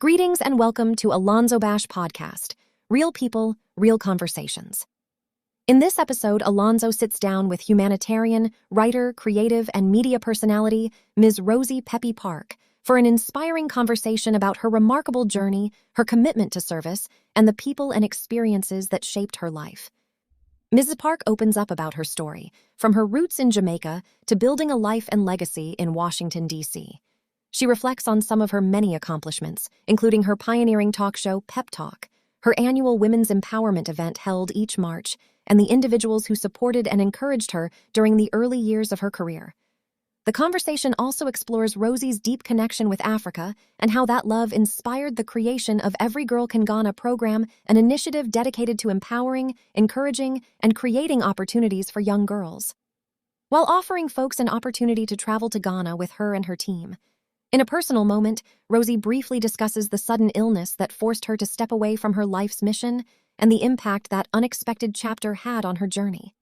Greetings and welcome to AlonzoBash Podcast, real people, real conversations. In this episode, Alonzo sits down with humanitarian, writer, creative, and media personality, Ms Rosie Peppy Parke, for an inspiring conversation about her remarkable journey, her commitment to service, and the people and experiences that shaped her life. Mrs. Parke opens up about her story, from her roots in Jamaica to building a life and legacy in Washington, D.C. She reflects on some of her many accomplishments, including her pioneering talk show, Pep Talk, her annual women's empowerment event held each March, and the individuals who supported and encouraged her during the early years of her career. The conversation also explores Rosie's deep connection with Africa and how that love inspired the creation of Every Girl Can Ghana program, an initiative dedicated to empowering, encouraging, and creating opportunities for young girls, while offering folks an opportunity to travel to Ghana with her and her team. In a personal moment, Rosie briefly discusses the sudden illness that forced her to step away from her life's mission and the impact that unexpected chapter had on her journey.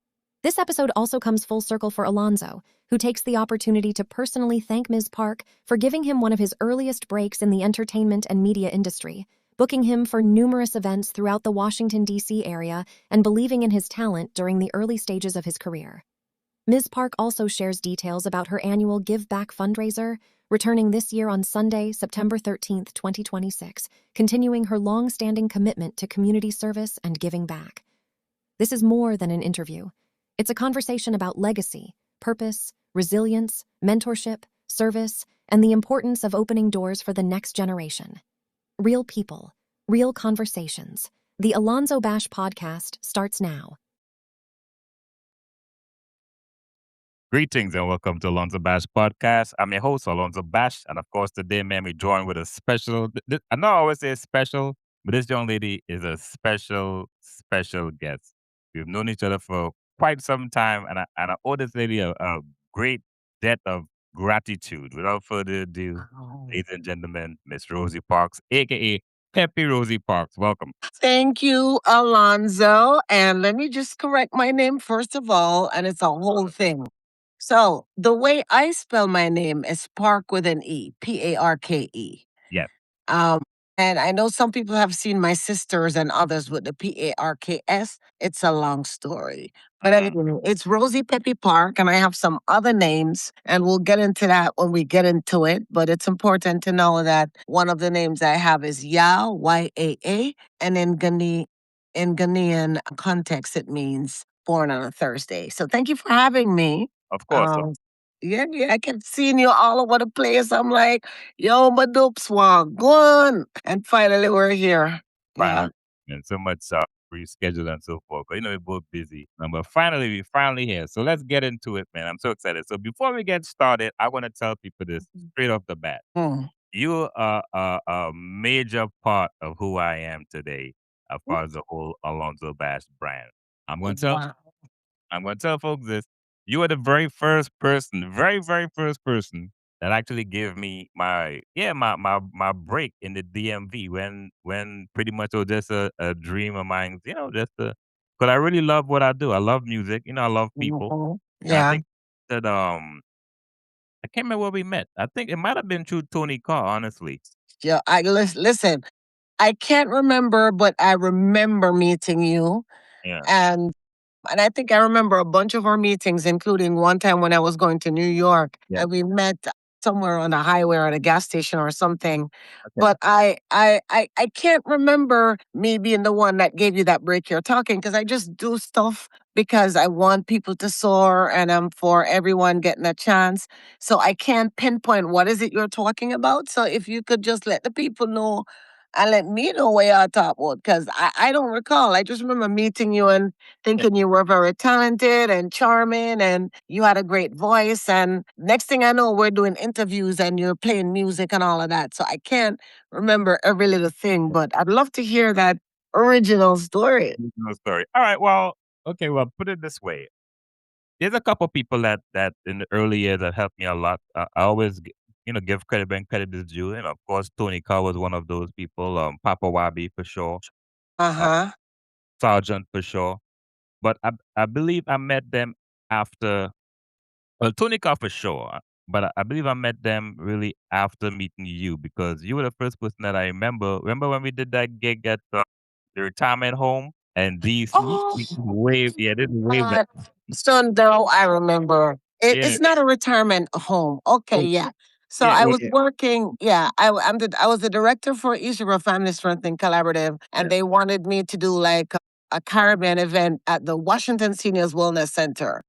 This episode also comes full circle for Alonzo, who takes the opportunity to personally thank Ms. Parke for giving him one of his earliest breaks in the entertainment and media industry, booking him for numerous events throughout the Washington, D.C. area, and believing in his talent during the early stages of his career. Ms. Parke also shares details about her annual Give Back fundraiser, returning this year on Sunday, September 13th, 2026, continuing her long-standing commitment to community service and giving back. This is more than an interview. It's a conversation about legacy, purpose, resilience, mentorship, service, and the importance of opening doors for the next generation. Real people, real conversations. The AlonzoBash Podcast starts now. Greetings and welcome to AlonzoBash Podcast. I'm your host, AlonzoBash, and of course, today, man, we join with a special. I know I always say special, but this young lady is a special guest. We've known each other for quite some time, and I owe this lady a great debt of gratitude. Without further ado, ladies and gentlemen, Miss Rosie Parks, aka Peppy Rosie Parks. Welcome. Thank you, Alonzo. And let me just correct my name first of all, and it's a whole thing. So the way I spell my name is Parke with an E, Parke. Yes. And I know some people have seen my sisters and others with the Parks. It's a long story. But anyway, it's Rosie Peppy Parke, and I have some other names, and we'll get into that when we get into it. But it's important to know that one of the names I have is Ya, Y-A-A, and in Ghanaian context, it means born on a Thursday. So thank you for having me. Of course. Yeah, I kept seeing you all over the place. I'm like, yo, my dope swag, go on. And finally, we're here. Yeah. And so much rescheduled and so forth. But we're both busy. But finally, we're here. So let's get into it, man. I'm so excited. So before we get started, I want to tell people this straight off the bat. You are a major part of who I am today as far as the whole AlonzoBash brand. I'm going to tell folks this. You are the very first person that actually gave me my break in the DMV when pretty much it was just a dream of mine, just because I really love what I do. I love music, I love people. And I think that I can't remember where we met. I think it might have been through Tony Carr, honestly. Yeah, listen. I can't remember, but I remember meeting you. Yeah. And I think I remember a bunch of our meetings, including one time when I was going to New York, and we met somewhere on the highway or at a gas station or something. Okay. But I can't remember me being the one that gave you that break you're talking, because I just do stuff because I want people to soar and I'm for everyone getting a chance. So I can't pinpoint what is it you're talking about. So if you could just let the people know and let me know where you're talking about, because I don't recall. I just remember meeting you and thinking you were very talented and charming and you had a great voice. And next thing I know, we're doing interviews and you're playing music and all of that. So I can't remember every little thing, but I'd love to hear that original story. All right. Well, okay. Well, put it this way. There's a couple people that in the early years that helped me a lot. I always, give credit when credit is due. And of course, Tony Carr was one of those people. Papa Wabi for sure. Sergeant for sure. But I believe I met them after, well, Tony Carr for sure. but I believe I met them really after meeting you because you were the first person that I remember. Remember when we did that gig at the retirement home and these Oh, wave, yeah, this wave that, God. So now I remember. yeah, It's not a retirement home. Okay, oh, yeah. So yeah, I oh, was yeah, working. Yeah, I was the director for East River Family Strengthening Collaborative, and yeah. they wanted me to do like a Caribbean event at the Washington Seniors Wellness Center.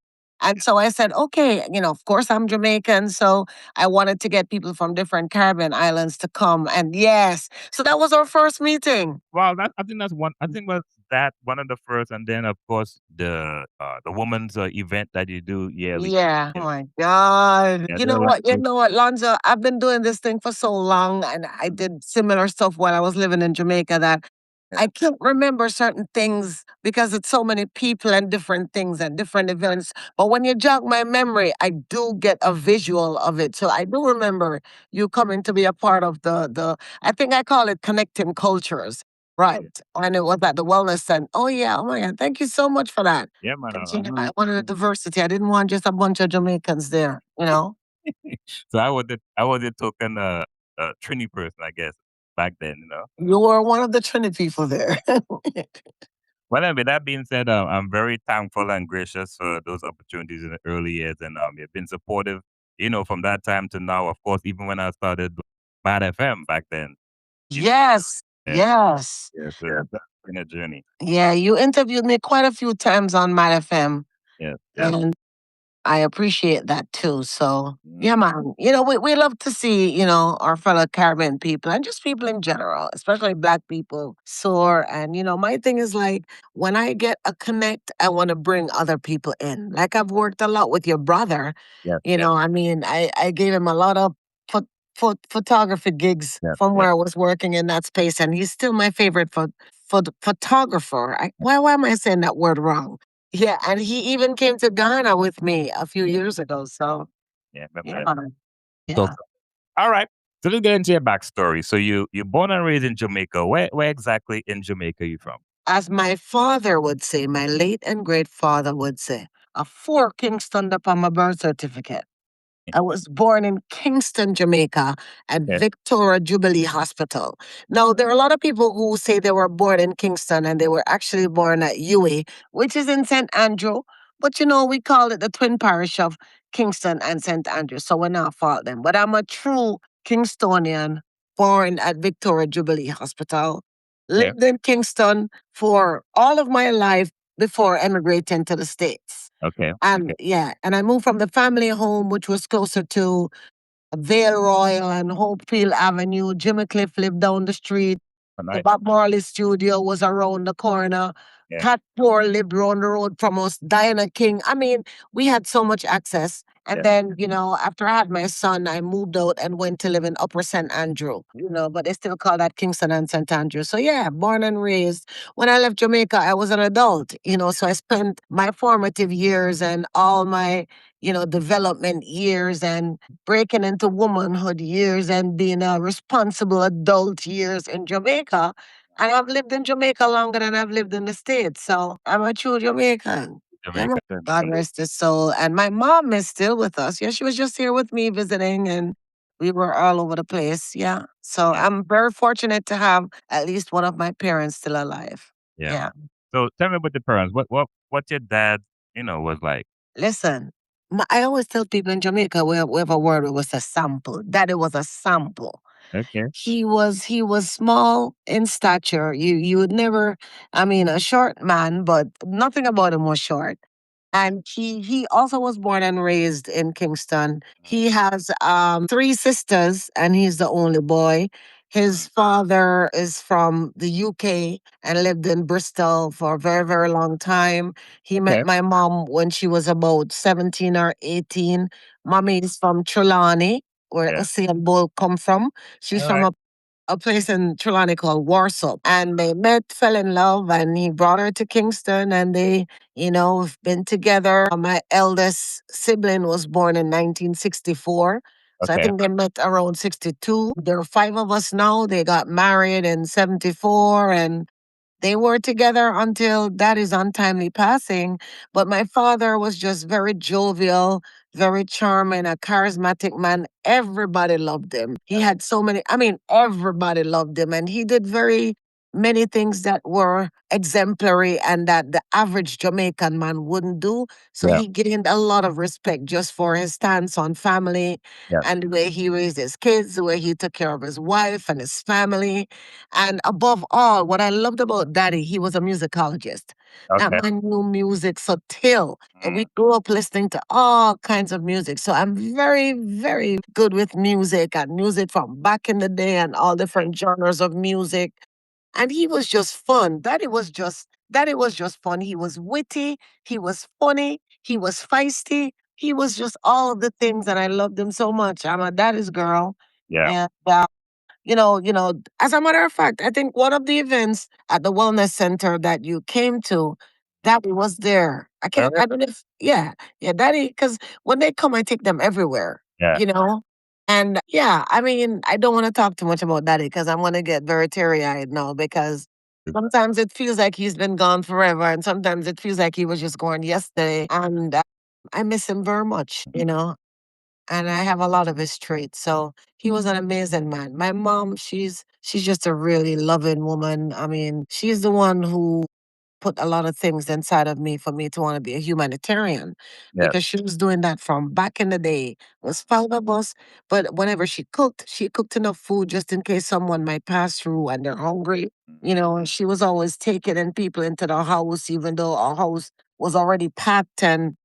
And so I said, okay, of course I'm Jamaican, so I wanted to get people from different Caribbean islands to come. And yes, so that was our first meeting. Well, I think that's one. I think was that one of the first, and then of course the woman's event that you do yearly. Yeah. Oh Yeah, my God. yeah, You there are know a lot what? You of know what, Lonzo? I've been doing this thing for so long and I groups. did similar stuff while I was living in Jamaica that Yeah, I can't remember certain things because it's so many people and different things and different events. But when you jog my memory, I do get a visual of it. So I do remember you coming to be a part of the I think I call it connecting cultures. Right. yeah, And it was at the wellness center. Oh yeah. Oh my God. Thank you so much for that. yeah, man. Because I wanted a diversity. I didn't want just a bunch of Jamaicans there. So I was the token Trini person, I guess, back then. You know. You were one of the Trinity people there. Well, with that being said, I'm very thankful and gracious for those opportunities in the early years, and you've been supportive. You know, from that time to now, of course, even when I started Mad FM back then. You, Yes. yeah, Yes. yeah, so that's been a journey. Yeah, you interviewed me quite a few times on Mad FM. Yeah, And I appreciate that too. So, mm, yeah, man. We love to see our fellow Caribbean people and just people in general, especially Black people, soar. And, my thing is like when I get a connect, I want to bring other people in. Like I've worked a lot with your brother. yeah, I mean, I gave him a lot of photography gigs yeah, from yeah. where I was working in that space. And he's still my favorite photographer. Why am I saying that word wrong? Yeah, and he even came to Ghana with me a few years ago. So Yeah, remember yeah, that. So, yeah. all right. So let's get into your backstory. So you're born and raised in Jamaica. Where exactly in Jamaica are you from? As my father would say, my late and great father would say, a four Kingston upon my birth certificate. I was born in Kingston, Jamaica at Yeah. Victoria Jubilee Hospital. Now, there are a lot of people who say they were born in Kingston and they were actually born at UA, which is in St. Andrew. But we call it the twin parish of Kingston and St. Andrew, so we're not fault them. But I'm a true Kingstonian born at Victoria Jubilee Hospital. Yeah. Lived in Kingston for all of my life before emigrating to the States. Okay. And yeah, and I moved from the family home, which was closer to Vale Royal and Hopefield Avenue. Jimmy Cliff lived down the street. Oh, The nice. Bob Marley studio was around the corner. Yeah. Cat Poor lived around the road from us. Diana King. I mean, we had so much access. And Yeah. then after I had my son, I moved out and went to live in Upper St. Andrew, but they still call that Kingston and St. Andrew. So yeah, born and raised. When I left Jamaica, I was an adult, so I spent my formative years and all my development years and breaking into womanhood years and being a responsible adult years in Jamaica. And I've lived in Jamaica longer than I've lived in the States. So I'm a true Jamaican. Yeah, Jamaica. God rest his soul. And my mom is still with us. Yeah, she was just here with me visiting and we were all over the place. Yeah. So Yeah. I'm very fortunate to have at least one of my parents still alive. Yeah. Yeah. So tell me about the parents. What your dad, was like. Listen, I always tell people in Jamaica we have a word, it was a sample. Daddy was a sample. Okay. He was small in stature. You would never, I mean, a short man, but nothing about him was short. And he also was born and raised in Kingston. He has three sisters, and he's the only boy. His father is from the UK and lived in Bristol for a very, very long time. He met Okay. my mom when she was about 17 or 18. Mommy is from Trelawney, where Yeah. Usain Bolt come from. She's All from right. a place in Trelawney called Warsaw. And they met, fell in love, and he brought her to Kingston and they have been together. My eldest sibling was born in 1964. So I Okay. think they met around 62. There are five of us now. They got married in 74 and they were together until daddy's untimely passing. But my father was just very jovial, very charming, a charismatic man. Everybody loved him. He had so many, I mean, everybody loved him. And he did very many things that were exemplary and that the average Jamaican man wouldn't do. So Yeah. he gained a lot of respect just for his stance on family Yeah. and the way he raised his kids, the way he took care of his wife and his family. And above all, what I loved about Daddy, he was a musicologist. That Okay. man knew music so till. And we Mm. grew up listening to all kinds of music. So I'm very, very good with music and music from back in the day and all different genres of music. And he was just fun. Daddy was just fun. He was witty, he was funny, he was feisty, he was just all of the things, and I loved him so much. I'm a daddy's girl. Yeah. And as a matter of fact, I think one of the events at the wellness center that you came to, Daddy was there. Okay. I don't know if, yeah, yeah, Daddy, because when they come, I take them everywhere, Yeah. you know? And yeah, I mean, I don't want to talk too much about Daddy because I'm going to get very teary eyed now because sometimes it feels like he's been gone forever and sometimes it feels like he was just gone yesterday. And I miss him very much. And I have a lot of his traits. So he was an amazing man. My mom, she's just a really loving woman. I mean, she's the one who put a lot of things inside of me for me to want to be a humanitarian Yeah. because she was doing that from back in the day. It was 5 of us, but whenever she cooked enough food just in case someone might pass through and they're hungry. And she was always taking in people into the house, even though our house was already packed and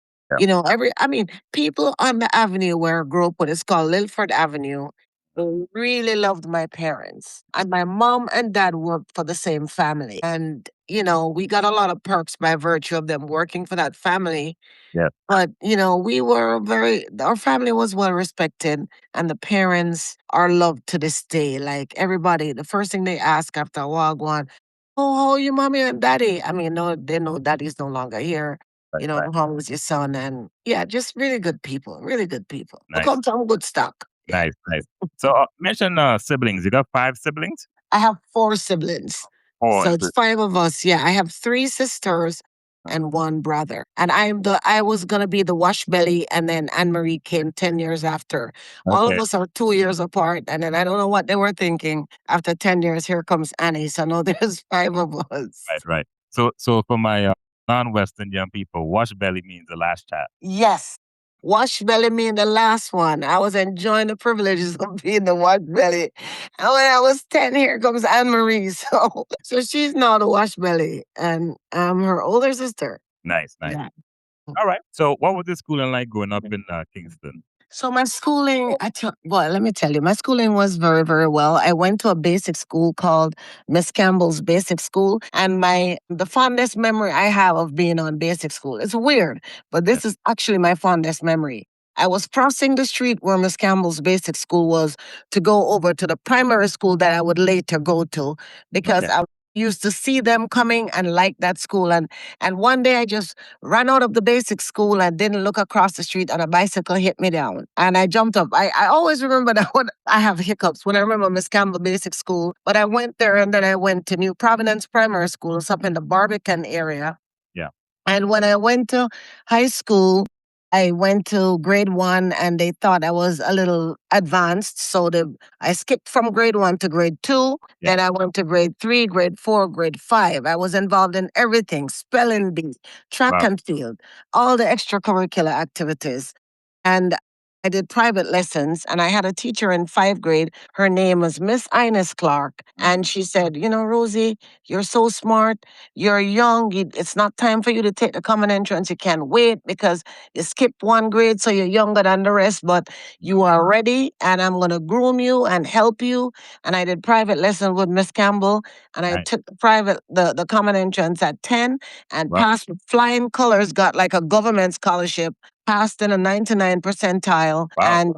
Yeah. I mean, people on the avenue where I grew up with, it's called Lilford Avenue. They really loved my parents. And my mom and dad worked for the same family. And we got a lot of perks by virtue of them working for that family. Yeah. But our family was well respected, and the parents are loved to this day. Like everybody, the first thing they ask after a while, going, "Oh, how are you, mommy and daddy?" I mean, no, they know daddy's no longer here. Right. Right. How was your son? And yeah, just really good people, really good people. They Nice. come from good stock. Yeah. Nice. Nice. So mention siblings. You got 5 siblings? I have 4 siblings. Four. So it's 5 of us. Yeah, I have 3 sisters and 1 brother. And I was gonna be the wash belly, and then Anne Marie came 10 years after. All of Okay. us are 2 years apart. And then I don't know what they were thinking. After 10 years, here comes Annie. So no, there's 5 of us. Right. Right. So for my non-Western young people, wash belly means the last child. Yes. Wash belly mean the last one. I was enjoying the privileges of being the wash belly. And when I was 10, here comes Anne Marie. So she's now the wash belly. And I'm her older sister. Nice. Nice. Yeah. All right. So what was the schooling like growing up in Kingston? So my schooling, well, let me tell you, my schooling was very, very well. I went to a basic school called Miss Campbell's Basic School, and the fondest memory I have of being on basic school. It's weird, but this is actually my fondest memory. I was crossing the street where Miss Campbell's Basic School was to go over to the primary school that I would later go to because Okay. I used to see them coming and like that school. And one day I just ran out of the basic school and didn't look across the street and a bicycle hit me down. And I jumped up. I always remember that when I have hiccups when I remember Miss Campbell Basic School. But I went there and then I went to New Providence Primary School. It's up in the Barbican area. Yeah. And when I went to high school, I went to grade 1 and they thought I was a little advanced. So I skipped from grade 1 to grade 2. Yeah. Then I went to grade 3, grade 4, grade 5. I was involved in everything, spelling bee, track Wow. and field, all the extracurricular activities. And I did private lessons, and I had a teacher in 5th grade. Her name was Miss Ines Clark. And she said, Rosie, you're so smart. You're young. It's not time for you to take the common entrance. You can't wait because you skipped 1 grade, so you're younger than the rest, but you are ready, and I'm going to groom you and help you. And I did private lessons with Miss Campbell, and I Nice. took the common entrance at 10 and Wow. passed with flying colors, got like a government scholarship, passed in a 99 percentile. Wow. And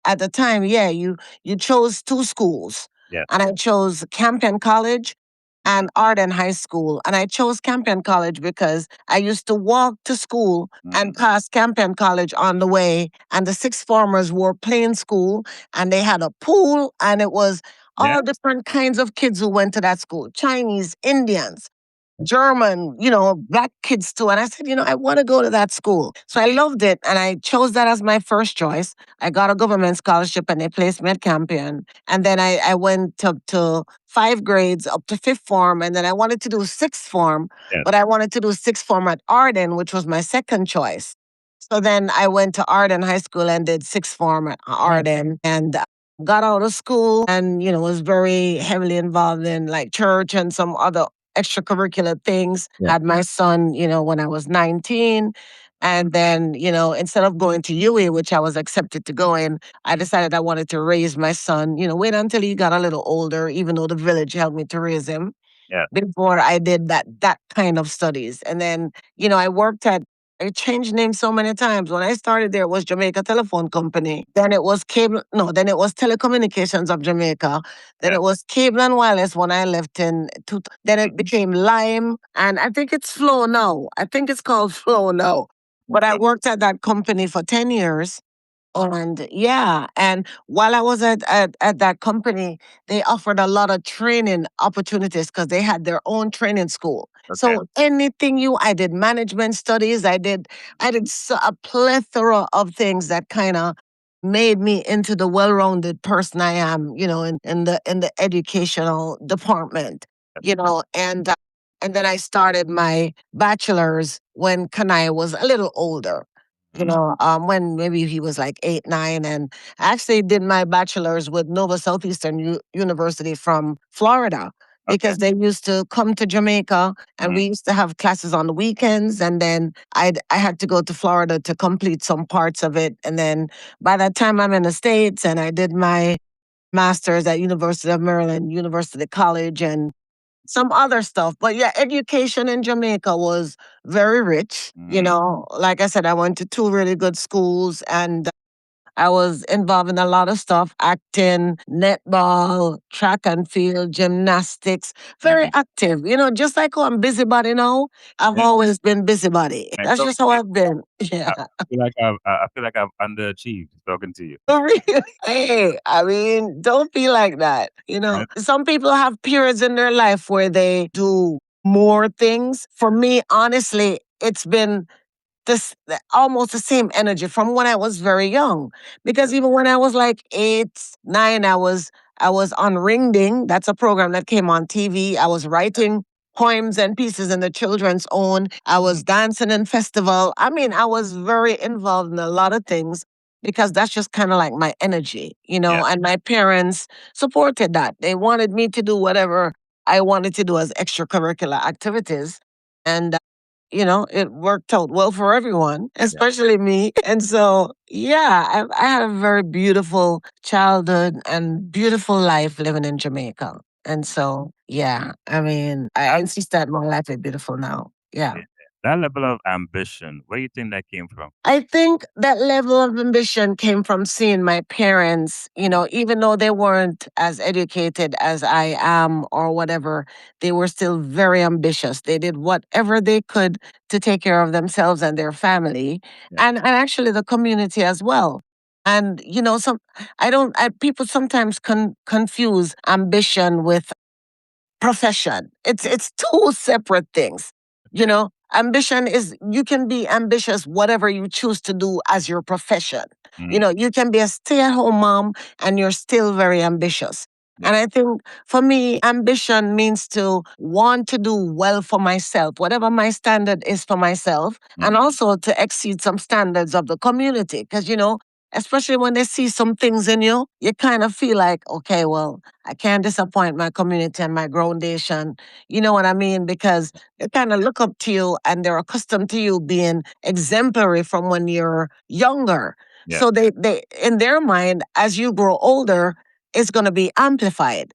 at the time, yeah, you chose 2 schools. Yeah. And I chose Campion College and Arden High School. And I chose Campion College because I used to walk to school and pass Campion College on the way. And the sixth formers were plain school and they had a pool, and it was Yeah. all different kinds of kids who went to that school, Chinese, Indians. German, black kids too. And I said, I want to go to that school. So I loved it and I chose that as my first choice. I got a government scholarship and they placed me at Campion. And then I went up to 5 grades up to fifth form. And then I wanted to do sixth form, Yes. but I wanted to do sixth form at Arden, which was my second choice. So then I went to Arden High School and did sixth form at Arden and got out of school and, was very heavily involved in like church and some other extracurricular things. Yeah. Had my son, when I was 19. And then, instead of going to UE, which I was accepted to go in, I decided I wanted to raise my son, wait until he got a little older, even though the village helped me to raise him. Yeah. Before I did that kind of studies. And then, I changed names so many times. When I started there, it was Jamaica Telephone Company. Then it was then it was Telecommunications of Jamaica. Then Yeah. it was Cable and Wireless when I left then it became Lime. And I think it's Flow now. I think it's called Flow now. But I worked at that company for 10 years. And yeah, and while I was at that company, they offered a lot of training opportunities because they had their own training school. Okay. So I did management studies. I did a plethora of things that kind of made me into the well-rounded person I am, in the educational department, and then I started my bachelor's when Kanai was a little older. When maybe he was like 8, 9. And I actually did my bachelor's with Nova Southeastern University from Florida because they used to come to Jamaica and we used to have classes on the weekends. And then I had to go to Florida to complete some parts of it. And then by that time I'm in the States and I did my master's at University of Maryland, University College, and some other stuff. But yeah, education in Jamaica was very rich. Like I said, I went to 2 really good schools and I was involved in a lot of stuff, acting, netball, track and field, gymnastics, very active. Just like how I'm busybody now, I've always been busybody. And That's so just how I've been. Yeah. I feel like I've underachieved talking to you. For real. Hey, I mean, don't be like that. Right. Some people have periods in their life where they do more things. For me, honestly, it's been almost the same energy from when I was very young. Because even when I was like 8, 9, I was on Ring Ding. That's a program that came on TV. I was writing poems and pieces in the children's own. I was dancing in festival. I mean, I was very involved in a lot of things because that's just kind of like my energy, and my parents supported that. They wanted me to do whatever I wanted to do as extracurricular activities. And it worked out well for everyone, especially me. And so, yeah, I had a very beautiful childhood and beautiful life living in Jamaica. And so, yeah, I mean, I insist that my life is beautiful now. Yeah. Yeah. That level of ambition, where do you think that came from? I think that level of ambition came from seeing my parents, even though they weren't as educated as I am or whatever, they were still very ambitious. They did whatever they could to take care of themselves and their family and actually the community as well. And, people sometimes confuse ambition with profession. It's 2 separate things. Ambition is you can be ambitious whatever you choose to do as your profession. You can be a stay-at-home mom and you're still very ambitious. And I think for me, ambition means to want to do well for myself, whatever my standard is for myself, and also to exceed some standards of the community. Because, especially when they see some things in you, you kind of feel like, okay, well, I can't disappoint my community and my groundation. You know what I mean? Because they kind of look up to you and they're accustomed to you being exemplary from when you're younger. Yeah. So they in their mind, as you grow older, it's going to be amplified.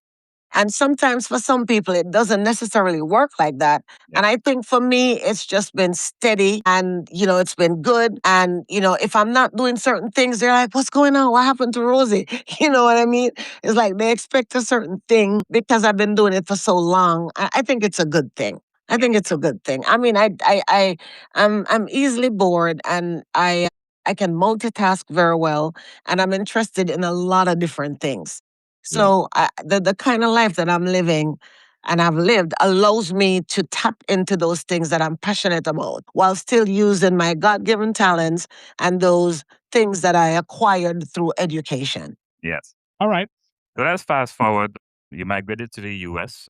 And sometimes for some people, it doesn't necessarily work like that. And I think for me, it's just been steady and, it's been good. And, if I'm not doing certain things, they're like, what's going on? What happened to Rosie? You know what I mean? It's like they expect a certain thing because I've been doing it for so long. I think it's a good thing. I think it's a good thing. I mean, I'm easily bored and I can multitask very well and I'm interested in a lot of different things. So the kind of life that I'm living, and I've lived allows me to tap into those things that I'm passionate about while still using my God-given talents and those things that I acquired through education. Yes. All right. So let's fast forward. You migrated to the U.S.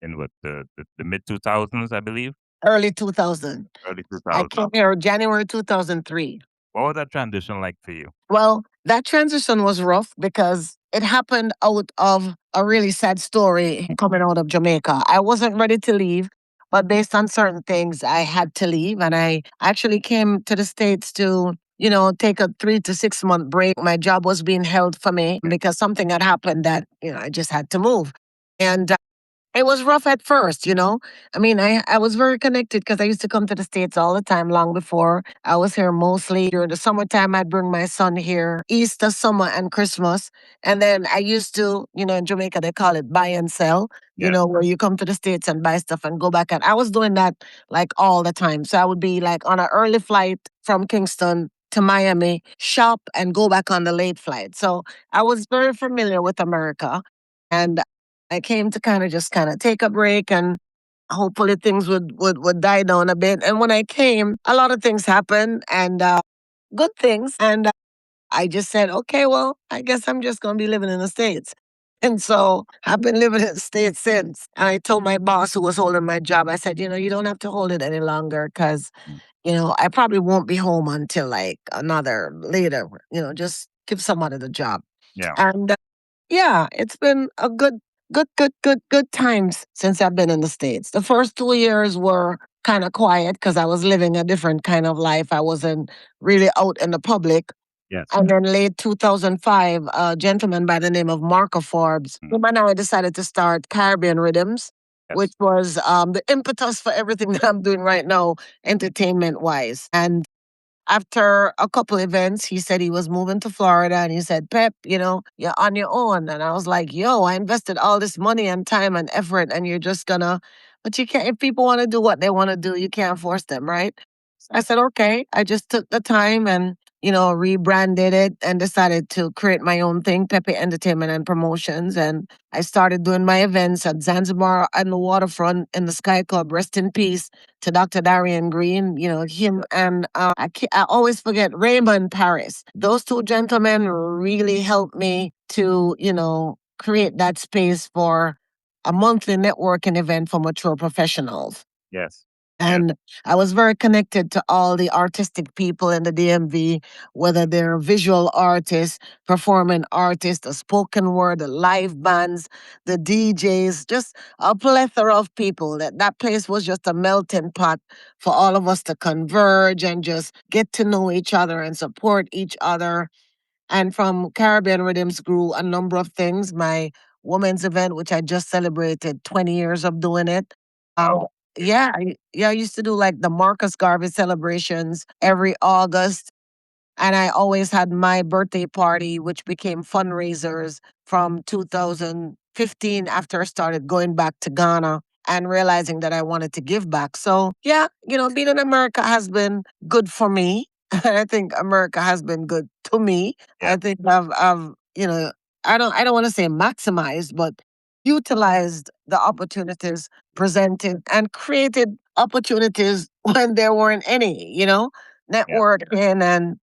in what, the mid 2000s, I believe? Early 2000. Early I 2000s. came here January 2003. What was that transition like for you? Well, that transition was rough because it happened out of a really sad story coming out of Jamaica. I wasn't ready to leave, but based on certain things, I had to leave. And I actually came to the States to, take a 3 to 6 month break. My job was being held for me because something had happened that, I just had to move. And it was rough at first. I mean, I was very connected because I used to come to the States all the time long before. I was here mostly during the summertime. I'd bring my son here Easter, summer, and Christmas. And then I used to, in Jamaica, they call it buy and sell, where you come to the States and buy stuff and go back. And I was doing that like all the time. So I would be like on an early flight from Kingston to Miami, shop, and go back on the late flight. So I was very familiar with America. And I came to kind of take a break and hopefully things would die down a bit. And when I came, a lot of things happened and good things. And I just said, okay, well, I guess I'm just going to be living in the States. And so I've been living in the States since. And I told my boss who was holding my job, I said, you don't have to hold it any longer because, I probably won't be home until like another later, just give somebody the job. Yeah. And yeah, it's been a good times since I've been in the States. The first 2 years were kind of quiet because I was living a different kind of life. I wasn't really out in the public. Yes. And then late 2005, a gentleman by the name of Marco Forbes, him and I decided to start Caribbean Rhythms, which was the impetus for everything that I'm doing right now, entertainment-wise. And after a couple events, he said he was moving to Florida and he said, Pep, you're on your own. And I was like, yo, I invested all this money and time and effort and you're just gonna, but you can't, if people want to do what they want to do, you can't force them, right? I said, okay. I just took the time and, rebranded it and decided to create my own thing, Peppy Entertainment and Promotions. And I started doing my events at Zanzibar and the waterfront in the Sky Club. Rest in peace to Dr. Darian Green, him and I always forget Raymond Paris. Those two gentlemen really helped me to, create that space for a monthly networking event for mature professionals. Yes. And I was very connected to all the artistic people in the DMV, whether they're visual artists, performing artists, the spoken word, the live bands, the DJs, just a plethora of people. That place was just a melting pot for all of us to converge and just get to know each other and support each other. And from Caribbean Rhythms grew a number of things. My women's event, which I just celebrated 20 years of doing it. Yeah, I used to do like the Marcus Garvey celebrations every August. And I always had my birthday party, which became fundraisers from 2015 after I started going back to Ghana and realizing that I wanted to give back. So, yeah, being in America has been good for me. And I think America has been good to me. I think I've I don't want to say maximized, but utilized the opportunities presented and created opportunities when there weren't any, networking and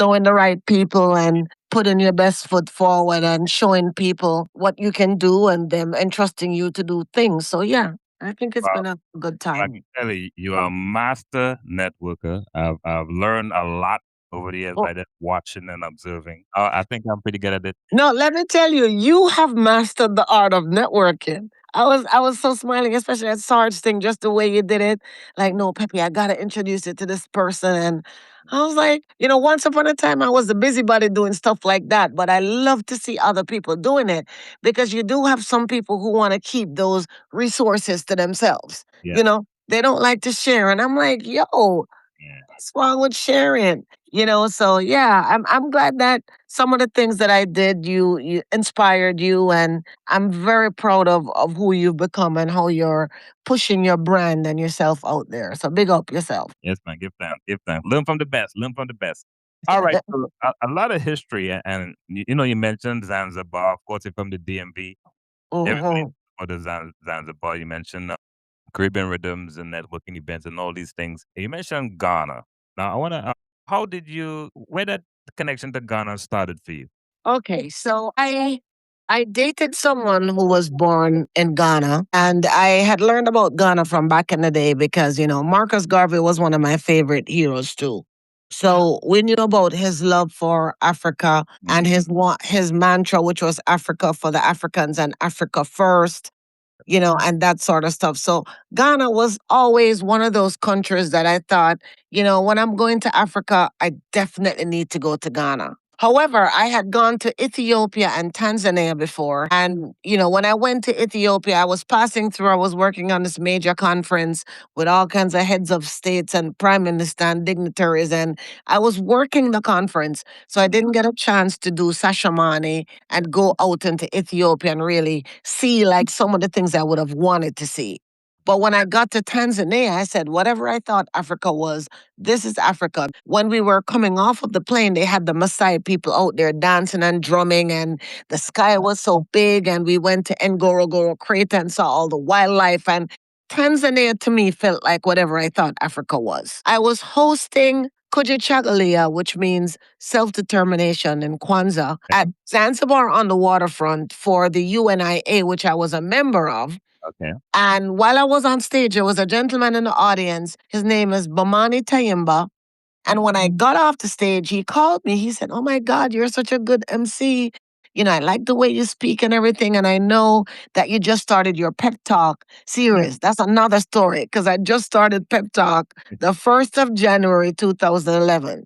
knowing the right people and putting your best foot forward and showing people what you can do and them entrusting you to do things. So yeah, I think it's been a good I time. can tell you, you're a master networker. I've learned a lot over the years by just watching and observing. I think I'm pretty good at it. No, let me tell you, you have mastered the art of networking. I was so smiling, especially at Sarge's thing, just the way you did it. Like, no, Peppy, I gotta introduce you to this person. And I was like, once upon a time I was a busybody doing stuff like that, but I love to see other people doing it because you do have some people who want to keep those resources to themselves. They don't like to share. And I'm like, yo, what's wrong with sharing? So yeah, I'm glad that some of the things that I did, you inspired you, and I'm very proud of who you've become and how you're pushing your brand and yourself out there. So big up yourself. Yes, man. Give thanks. Give thanks. Learn from the best. Learn from the best. All right. So a lot of history, and you mentioned Zanzibar, of course, you're from the DMV. Everybody for the Zanzibar. You mentioned Caribbean rhythms and networking events and all these things. You mentioned Ghana. Now, I want to, where that connection to Ghana started for you? Okay, so I dated someone who was born in Ghana, and I had learned about Ghana from back in the day because, Marcus Garvey was one of my favorite heroes too. So we knew about his love for Africa and his mantra, which was Africa for the Africans and Africa first, and that sort of stuff. So Ghana was always one of those countries that I thought, when I'm going to Africa, I definitely need to go to Ghana. However, I had gone to Ethiopia and Tanzania before. And, when I went to Ethiopia, I was passing through, I was working on this major conference with all kinds of heads of states and prime minister and dignitaries. And I was working the conference. So I didn't get a chance to do Sashamani and go out into Ethiopia and really see like some of the things I would have wanted to see. But when I got to Tanzania, I said, whatever I thought Africa was, this is Africa. When we were coming off of the plane, they had the Maasai people out there dancing and drumming, and the sky was so big. And we went to Ngorongoro Crater and saw all the wildlife. And Tanzania to me felt like whatever I thought Africa was. I was hosting Kujichagulia, which means self-determination in Kwanzaa, at Zanzibar on the waterfront for the UNIA, which I was a member of. Okay. And while I was on stage, there was a gentleman in the audience. His name is Bomani Tayimba. And when I got off the stage, he called me. He said, "Oh my God, you're such a good MC. I like the way you speak and everything. And I know that you just started your Pep Talk series." That's another story because I just started Pep Talk the 1st of January, 2011.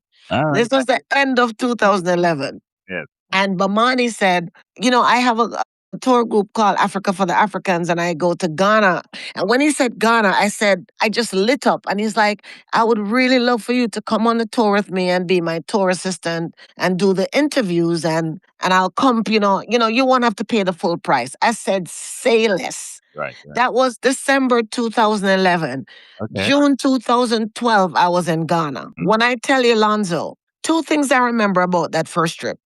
This was the end of 2011. Yes. And Bamani said, I have a tour group called Africa for the Africans, and I go to Ghana. And when he said Ghana, I said, I just lit up. And he's like, I would really love for you to come on the tour with me and be my tour assistant and do the interviews, and I'll come, you won't have to pay the full price. I said, say less. Right. That was December 2011. Okay. June 2012, I was in Ghana. When I tell you, Alonzo, two things I remember about that first trip.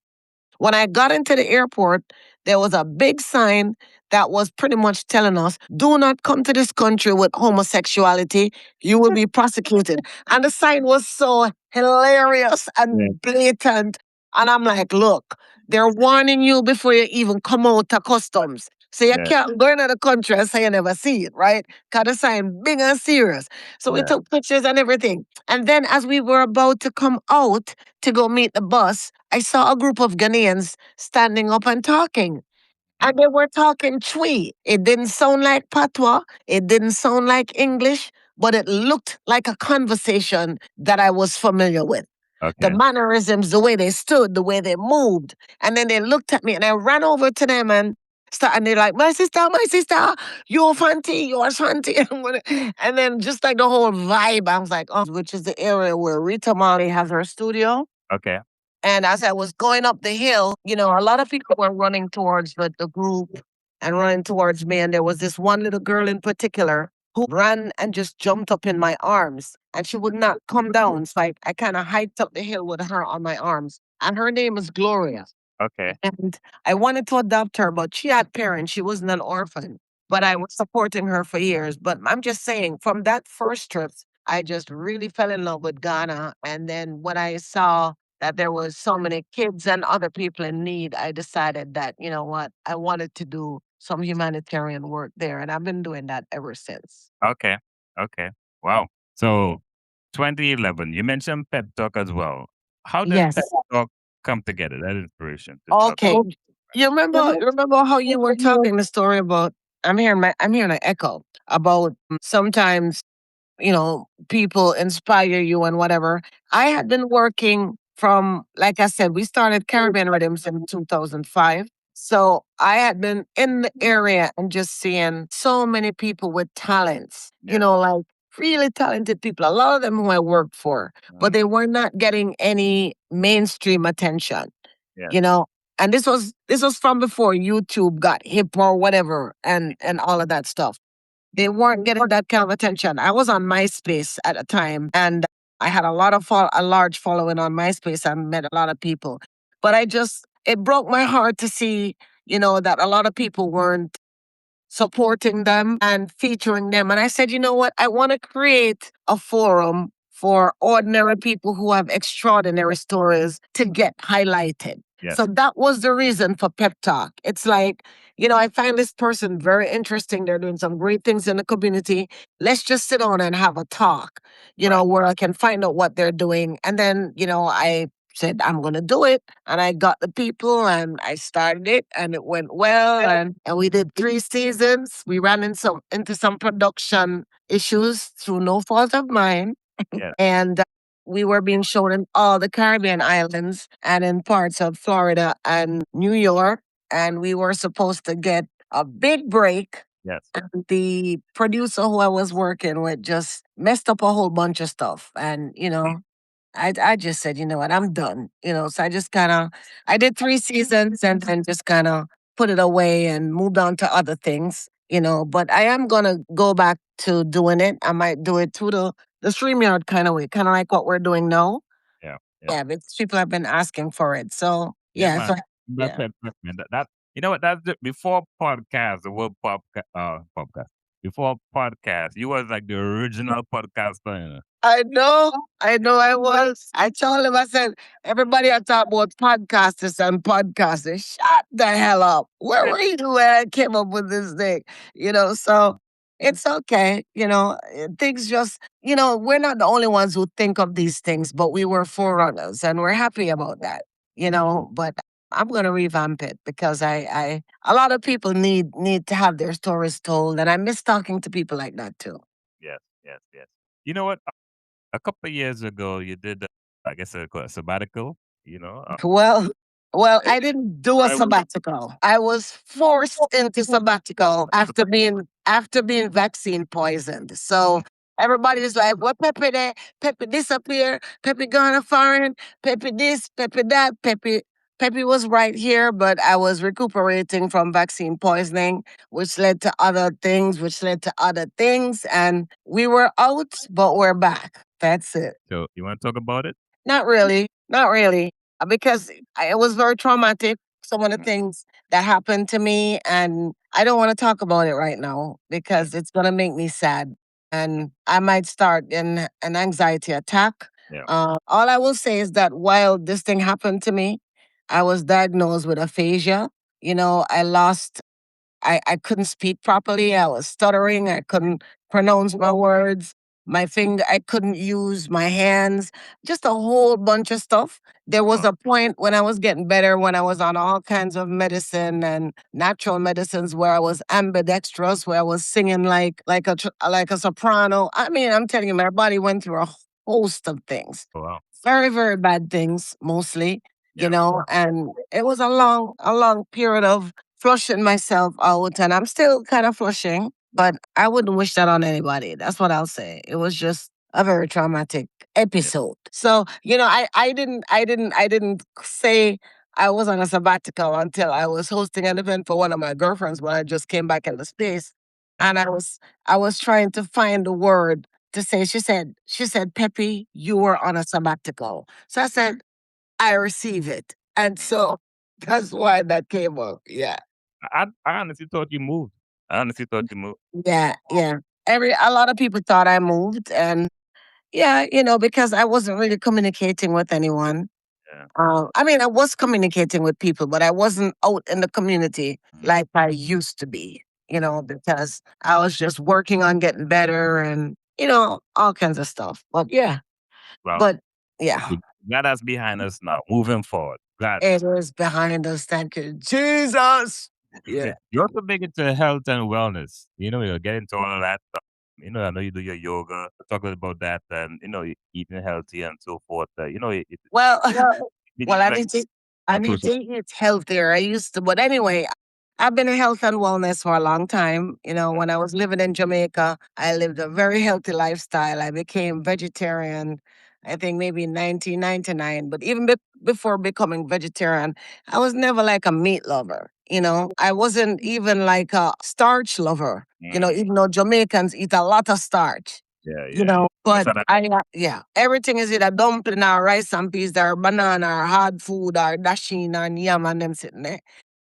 When I got into the airport, there was a big sign that was pretty much telling us, do not come to this country with homosexuality. You will be prosecuted. And the sign was so hilarious and blatant. And I'm like, look, they're warning you before you even come out to customs. So you can't go into the country and say you never see it, right? Because the sign big and serious. So we took pictures and everything. And then as we were about to come out to go meet the bus, I saw a group of Ghanaians standing up and talking. And they were talking Twi. It didn't sound like patois. It didn't sound like English, but it looked like a conversation that I was familiar with. Okay. The mannerisms, the way they stood, the way they moved. And then they looked at me and I ran over to them and they're like, my sister, you're Fanti, you're Fanti. And then just like the whole vibe, I was like, oh, which is the area where Rita Marley has her studio. Okay. And as I was going up the hill, a lot of people were running towards the group and running towards me. And there was this one little girl in particular who ran and just jumped up in my arms. And she would not come down. So I kind of hiked up the hill with her on my arms. And her name is Gloria. Okay. And I wanted to adopt her, but she had parents. She wasn't an orphan. But I was supporting her for years. But I'm just saying, from that first trip, I just really fell in love with Ghana. And then when I saw that there was so many kids and other people in need, I decided that, you know what, I wanted to do some humanitarian work there. And I've been doing that ever since. Okay. Okay. Wow. So 2011, you mentioned Pep Talk as well. How did Yes. Pep Talk come together? That inspiration. to talk Okay. about- You remember how you were talking the story about I'm hearing an echo about sometimes, people inspire you and whatever. I had been working from, like I said, we started Caribbean Rhythms in 2005. So I had been in the area and just seeing so many people with talents, like really talented people, a lot of them who I worked for, but they were not getting any mainstream attention, Yeah. And this was from before YouTube got hip or whatever and all of that stuff. They weren't getting that kind of attention. I was on MySpace at a time, and I had a large following on MySpace and met a lot of people. But it broke my heart to see, that a lot of people weren't supporting them and featuring them. And I said, you know what? I want to create a forum for ordinary people who have extraordinary stories to get highlighted. Yes. So that was the reason for Pep Talk. It's like, I find this person very interesting. They're doing some great things in the community. Let's just sit down and have a talk, where I can find out what they're doing. And then, I said, I'm going to do it. And I got the people and I started it and it went well. And we did 3 seasons. We ran into some production issues through no fault of mine. Yeah. And we were being shown in all the Caribbean islands and in parts of Florida and New York. And we were supposed to get a big break. Yes. And the producer who I was working with just messed up a whole bunch of stuff. And, I just said, you know what, I'm done. So I just I did 3 seasons and then just put it away and moved on to other things, But I am going to go back to doing it. I might do it through the StreamYard kind of way, kind of like what we're doing now. Yeah. Yeah, because people have been asking for it. So, Yeah, yeah. man. So, That's yeah. it, man. You know what? That's before podcast, the word podcast. Before podcast, you was like the original podcaster. I know I was. I told him, I said, everybody I talk about podcasters and podcasters, shut the hell up. Where were you when I came up with this thing? So it's okay. Things just, we're not the only ones who think of these things, but we were forerunners and we're happy about that, but I'm gonna revamp it because a lot of people need to have their stories told. And I miss talking to people like that too. Yes, yes, yes. You know what? A couple of years ago, you did, I guess, a sabbatical. Well, I didn't do a I was- sabbatical. I was forced into sabbatical after being vaccine poisoned. So everybody's like, "What Peppy there? Peppy disappear. Peppy gone foreign. Peppy this. Peppy that. Peppy was right here, but I was recuperating from vaccine poisoning, which led to other things, and we were out, but we're back. That's it. So you want to talk about it? Not really. Not really. Because it was very traumatic, some of the things that happened to me. And I don't want to talk about it right now because it's going to make me sad. And I might start an anxiety attack. Yeah. All I will say is that while this thing happened to me, I was diagnosed with aphasia. I couldn't speak properly. I was stuttering. I couldn't pronounce my words. I couldn't use my hands. Just a whole bunch of stuff. There was a point when I was getting better, when I was on all kinds of medicine and natural medicines, where I was ambidextrous, where I was singing like a soprano. I mean, I'm telling you, my body went through a host of things. Oh, wow. Very, very bad things, mostly. Yeah. And it was a long period of flushing myself out, and I'm still kind of flushing, but I wouldn't wish that on anybody. That's what I'll say. It was just a very traumatic episode. So, I didn't say I was on a sabbatical until I was hosting an event for one of my girlfriends when I just came back into space. And I was trying to find a word to say. She said, Peppy, you were on a sabbatical. So I said, I receive it. And so that's why that came up. Yeah. I honestly thought you moved. Yeah. A lot of people thought I moved, and yeah, because I wasn't really communicating with anyone. Yeah. I mean, I was communicating with people, but I wasn't out in the community like I used to be, because I was just working on getting better and, all kinds of stuff. But yeah. Well, But yeah. glad that's behind us now. Moving forward. Glad. It is behind us. Thank you, Jesus. Yeah. You're also big into health and wellness. You're getting into all of that stuff. I know you do your yoga. Talk a little about that, and eating healthy and so forth. Well, it- well, I like- need to eat healthier. I used to, but anyway, I've been in health and wellness for a long time. When I was living in Jamaica, I lived a very healthy lifestyle. I became vegetarian, I think maybe in 1999. But even before becoming vegetarian, I was never like a meat lover. I wasn't even like a starch lover. Even though Jamaicans eat a lot of starch. Yeah. But everything is either dumpling or rice and peas or banana or hard food or dasheen or yam and them sitting there.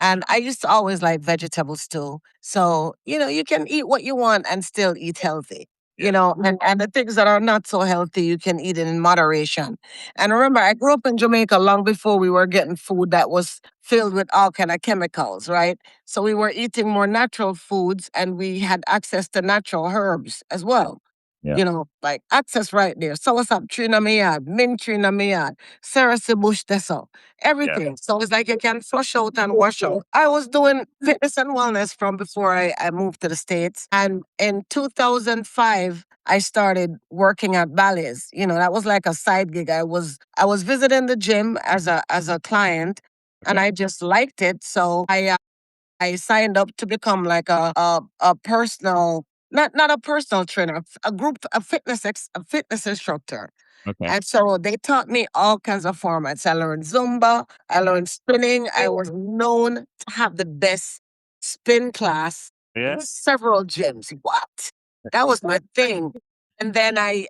And I used to always like vegetables too. So, you can eat what you want and still eat healthy. And the things that are not so healthy, you can eat it in moderation. And remember, I grew up in Jamaica long before we were getting food that was filled with all kind of chemicals, right? So we were eating more natural foods and we had access to natural herbs as well. Yeah. Like access right there. Soursop tree in my yard, mint tree in my yard, Sarasi bush, that's all. Everything. So it's like you can flush out and wash out. I was doing fitness and wellness from before I moved to the States. And in 2005, I started working at ballets. That was like a side gig. I was visiting the gym as a client and I just liked it. So I signed up to become like a personal, not a personal trainer, a fitness instructor. Okay. And so they taught me all kinds of formats. I learned Zumba, I learned spinning. I was known to have the best spin class Yeah. in several gyms. What? That was my thing. And then I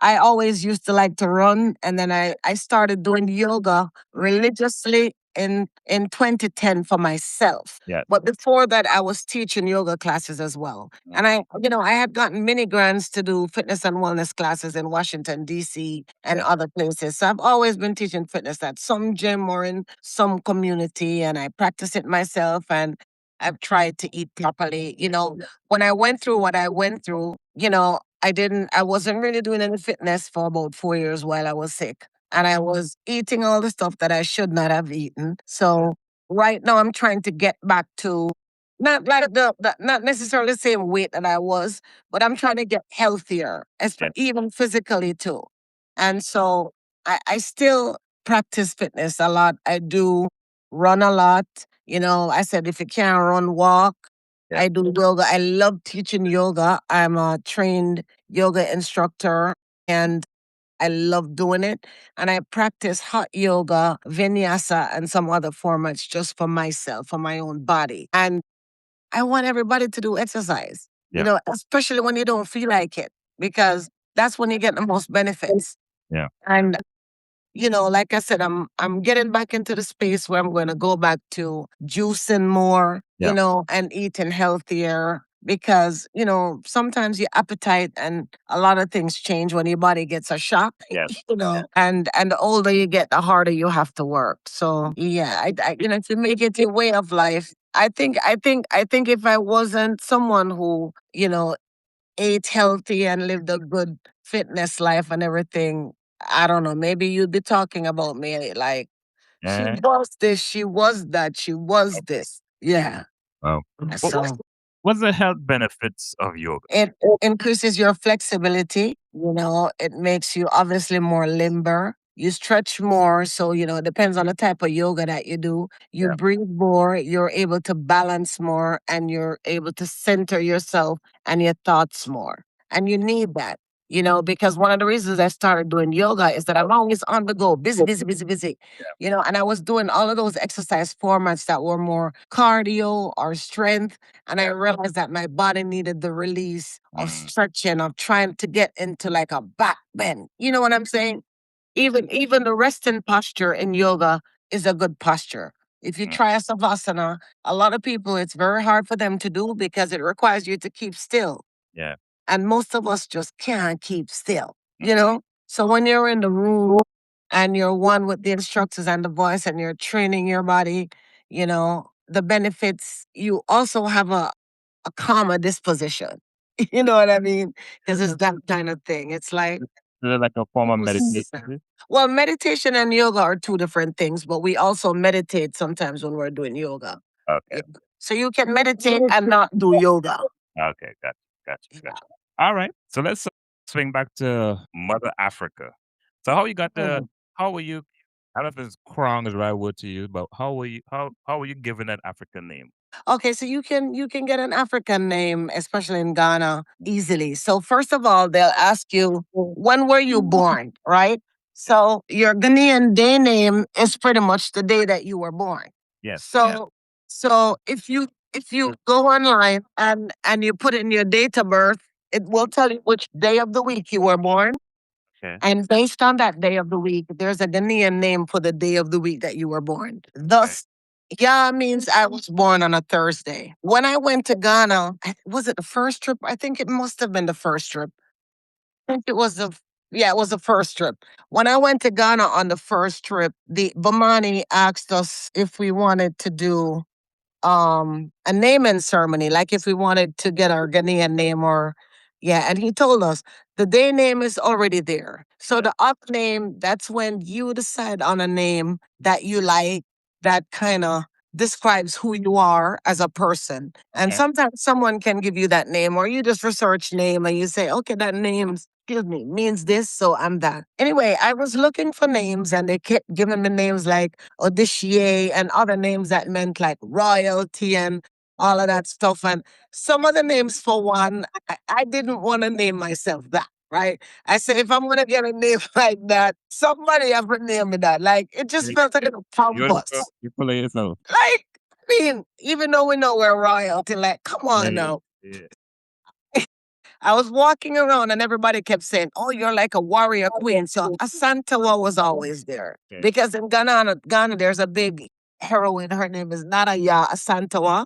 always used to like to run, and then I started doing yoga religiously in 2010 for myself. Yeah. But before that, I was teaching yoga classes as well. And I had gotten mini grants to do fitness and wellness classes in Washington, D.C. and other places. So I've always been teaching fitness at some gym or in some community, and I practice it myself. And I've tried to eat properly. When I went through what I went through, I wasn't really doing any fitness for about 4 years while I was sick. And I was eating all the stuff that I should not have eaten. So right now I'm trying to get back to not like not necessarily the same weight that I was, but I'm trying to get healthier, even physically too. And so I still practice fitness a lot. I do run a lot. I said if you can't run, walk. Yeah. I do yoga. I love teaching yoga. I'm a trained yoga instructor and I love doing it. And I practice hot yoga, vinyasa, and some other formats just for myself, for my own body. And I want everybody to do exercise, Yeah. especially when you don't feel like it, because that's when you get the most benefits. Yeah. And like I said, I'm getting back into the space where I'm going to go back to juicing more, and eating healthier because, sometimes your appetite and a lot of things change when your body gets a shock, Yes. and the older you get, the harder you have to work. So yeah, if you make it your way of life, I think if I wasn't someone who, ate healthy and lived a good fitness life and everything, I don't know, maybe you'd be talking about me like, she Yeah. was this, she was that, she was this. Yeah. Wow. So What's the health benefits of yoga? it increases your flexibility. It makes you obviously more limber. You stretch more. So, it depends on the type of yoga that you do. You breathe more, you're able to balance more, and you're able to center yourself and your thoughts more. And you need that. Because one of the reasons I started doing yoga is that I'm always on the go, busy, busy, busy, busy. And I was doing all of those exercise formats that were more cardio or strength. And I realized that my body needed the release of stretching, of trying to get into like a back bend. You know what I'm saying? Even the resting posture in yoga is a good posture. If you try a savasana, a lot of people, it's very hard for them to do because it requires you to keep still. Yeah. And most of us just can't keep still. So when you're in the room and you're one with the instructors and the voice and you're training your body, the benefits, you also have a calmer disposition. You know what I mean? Because it's that kind of thing. It's like, Is it like a form of meditation? well, meditation and yoga are two different things, but we also meditate sometimes when we're doing yoga. Okay. So you can meditate and not do yoga. Okay. Gotcha. All right. So let's swing back to Mother Africa. So how were you, I don't know if it's Krong is the right word to use, but how were you given that African name? Okay, so you can get an African name, especially in Ghana, easily. So first of all, they'll ask you, when were you born, right? So your Ghanaian day name is pretty much the day that you were born. Yes. So if you go online and you put in your date of birth, it will tell you which day of the week you were born. Okay. And based on that day of the week, there's a Ghanaian name for the day of the week that you were born. Thus, Ya means I was born on a Thursday. When I went to Ghana, was it the first trip? I think it must have been the first trip. I think it was yeah, it was the first trip. When I went to Ghana on the first trip, the Bamani asked us if we wanted to do a naming ceremony, like if we wanted to get our Ghanaian name or yeah, and he told us the day name is already there. So the up name, that's when you decide on a name that you like that kind of describes who you are as a person. And Okay. sometimes someone can give you that name or you just research name and you say, okay, that name, excuse me, means this, so I'm that. Anyway, I was looking for names and they kept giving me names like Odysseus and other names that meant like royalty and all of that stuff. And some of the names, for one, I didn't want to name myself that, right? I said, if I'm going to get a name like that, somebody have to name me that. Like, it just You- felt like a You're pompous. you full of yourself. Like, I mean, even though we know we're royalty, like, come on Yeah. now. Yeah. I was walking around and everybody kept saying, oh, you're like a warrior queen. So Asantewa was always there. Okay. Because in Ghana, there's a big heroine. Her name is Naraya Asantewa.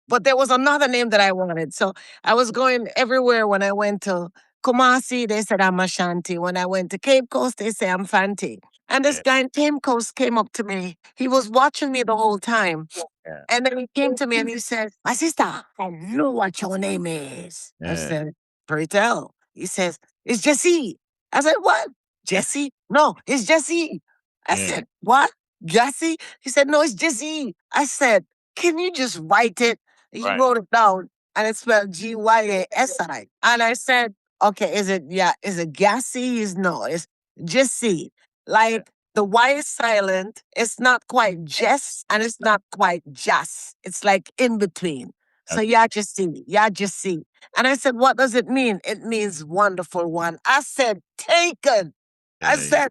But there was another name that I wanted. So I was going everywhere. When I went to Kumasi, they said I'm Ashanti. When I went to Cape Coast, they say I'm Fanti. And this Yeah. guy in Cape Coast came up to me. He was watching me the whole time. Yeah. And then he came to me and he said, my sister, I know what your name is. I Yeah. said, pray tell. He says, it's Jesse. I said, what? Jesse? No, it's Jesse. I Yeah. said, what? Jesse? He said, no, it's Jesse. I said, can you just write it? He Right. wrote it down and it spelled Gyasi. And I said, okay, is it Gassy? Is no, it's Jesse. Like the Y is silent. It's not quite Jess and it's not quite Jas. It's like in between. So Okay. yeah, just see. And I said, what does it mean? It means wonderful one. I said, taken. I Yeah. said,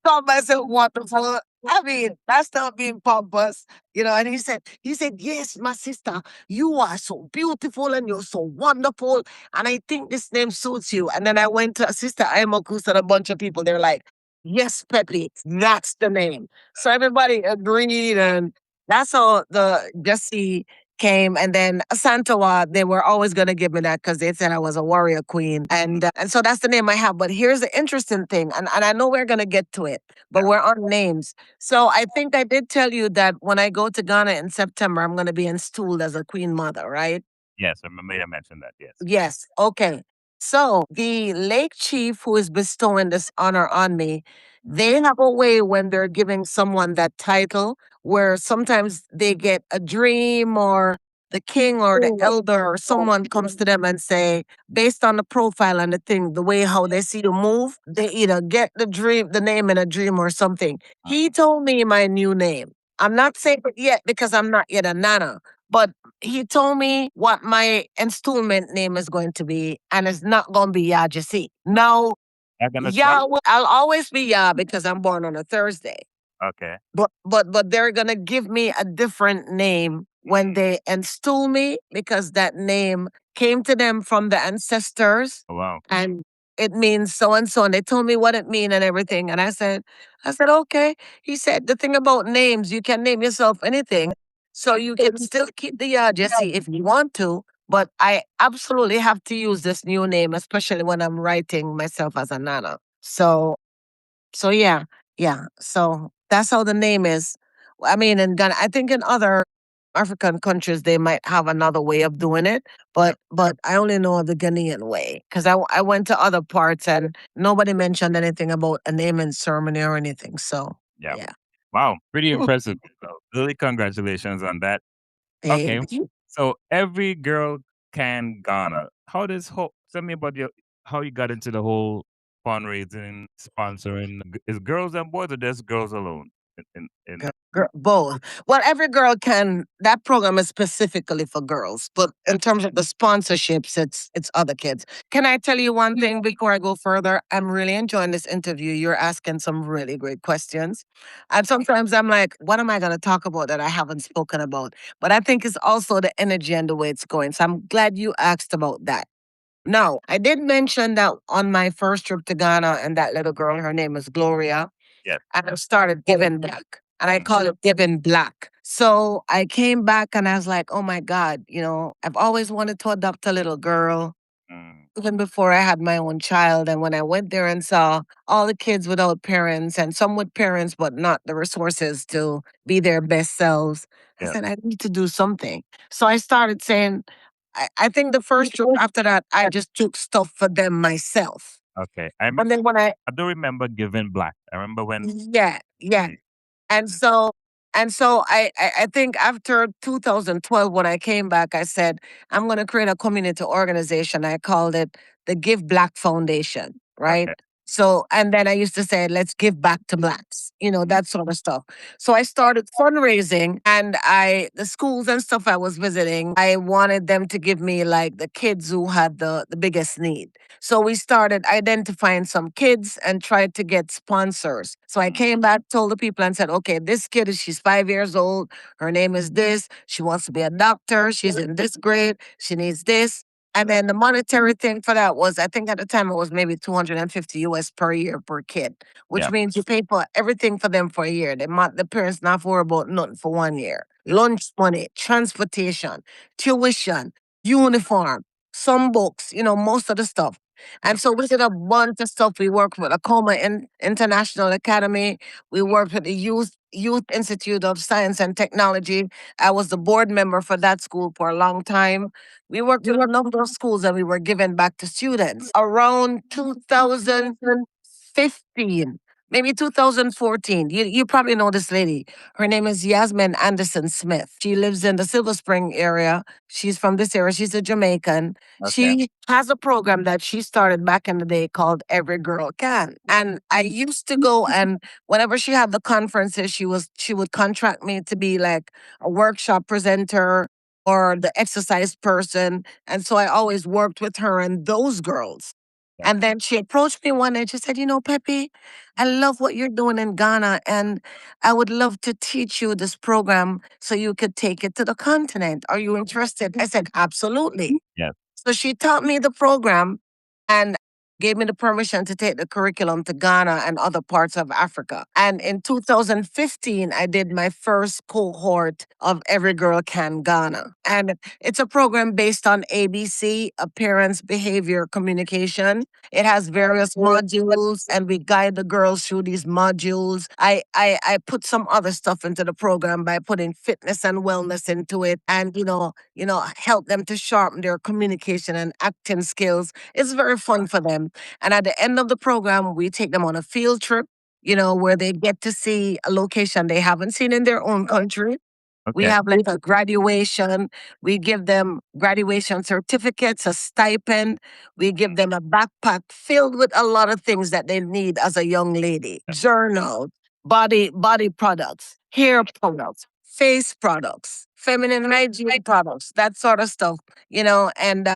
call myself wonderful. I mean, that's not being pompous, And he said, yes, my sister, you are so beautiful and you're so wonderful. And I think this name suits you. And then I went to Sister Imokus and a bunch of people. They're like, yes, Peppy, that's the name. So everybody agreed. And that's how the Jesse came. And then Santawa, they were always going to give me that because they said I was a warrior queen. And so that's the name I have. But here's the interesting thing. And I know we're going to get to it, but we're on names. So I think I did tell you that when I go to Ghana in September, I'm going to be installed as a queen mother, right? Yes. I remember you mentioned that. Yes. Yes. Okay. So the lake chief who is bestowing this honor on me, they have a way when they're giving someone that title where sometimes they get a dream or the king or the elder or someone comes to them and say, based on the profile and the thing, the way how they see you move, they either get the name in a dream or something. He told me my new name. I'm not saying it yet because I'm not yet a nana, but he told me what my installment name is going to be, and it's not going to be Ya Jasi. Now, I'm gonna Ya, I'll always be Ya because I'm born on a Thursday. Okay. But they're gonna give me a different name when they install me because that name came to them from the ancestors Oh, wow. and it means so and so. And they told me what it means and everything. And I said, okay. He said the thing about names, you can name yourself anything. So you can still keep the Jesse if you want to. But I absolutely have to use this new name, especially when I'm writing myself as a nana. So yeah, yeah. So that's how the name is. I mean, in Ghana, I think in other African countries they might have another way of doing it, but I only know the Ghanaian way because I went to other parts and nobody mentioned anything about a naming ceremony or anything. So Yeah. yeah. Wow. Pretty impressive. So, really, congratulations on that. Okay. Thank you. So every girl can Ghana. Tell me about how you got into the whole fundraising, sponsoring. Is girls and boys or just girls alone? Both. Well, every girl can. That program is specifically for girls, but in terms of the sponsorships, it's other kids. Can I tell you one thing before I go further? I'm really enjoying this interview. You're asking some really great questions, and sometimes I'm like, what am I going to talk about that I haven't spoken about? But I think it's also the energy and the way it's going. So I'm glad you asked about that. Now, I did mention that on my first trip to Ghana, and that little girl, her name is Gloria. Yes. I started giving back. and I call it Giving Black. So I came back and I was like, oh my God, I've always wanted to adopt a little girl. Even before I had my own child. And when I went there and saw all the kids without parents and some with parents, but not the resources to be their best selves, I said, I need to do something. So I started saying, I think the first trip after that, I just took stuff for them myself. Okay. And then when I do remember Giving Black. I remember when. yeah. And so I think after 2012, when I came back, I said, I'm going to create a community organization. I called it the Give Black Foundation, right? Okay. So, and then I used to say, let's give back to Blacks, that sort of stuff. So I started fundraising, and the schools and stuff I was visiting, I wanted them to give me like the kids who had the biggest need. So we started identifying some kids and tried to get sponsors. So I came back, told the people and said, okay, this kid she's 5 years old. Her name is this. She wants to be a doctor. She's in this grade. She needs this. And then the monetary thing for that was, I think at the time it was maybe 250 US per year per kid, which means you pay for everything for them for a year. The parents not worry about nothing for 1 year. Lunch money, transportation, tuition, uniform, some books, most of the stuff. And so we did a bunch of stuff. We worked with Acoma International Academy. We worked with the Youth Institute of Science and Technology. I was the board member for that school for a long time. We worked with a number of schools and we were giving back to students. Around 2015, maybe 2014, you probably know this lady. Her name is Yasmin Anderson Smith. She lives in the Silver Spring area. She's from this area. She's a Jamaican. Okay. She has a program that she started back in the day called Every Girl Can. And I used to go, and whenever she had the conferences, she would contract me to be like a workshop presenter or the exercise person. And so I always worked with her and those girls. And then she approached me one day and she said, Peppy, I love what you're doing in Ghana, and I would love to teach you this program so you could take it to the continent. Are you interested? I said, absolutely. Yes. So she taught me the program and gave me the permission to take the curriculum to Ghana and other parts of Africa. And in 2015, I did my first cohort of Every Girl Can Ghana. And it's a program based on ABC, appearance, behavior, communication. It has various modules, and we guide the girls through these modules. I put some other stuff into the program by putting fitness and wellness into it, and help them to sharpen their communication and acting skills. It's very fun for them. And at the end of the program, we take them on a field trip, where they get to see a location they haven't seen in their own country. We have like a graduation. We give them graduation certificates, a stipend. We give them a backpack filled with a lot of things that they need as a young lady. Journal, body products, hair products, face products, feminine hygiene products, that sort of stuff, and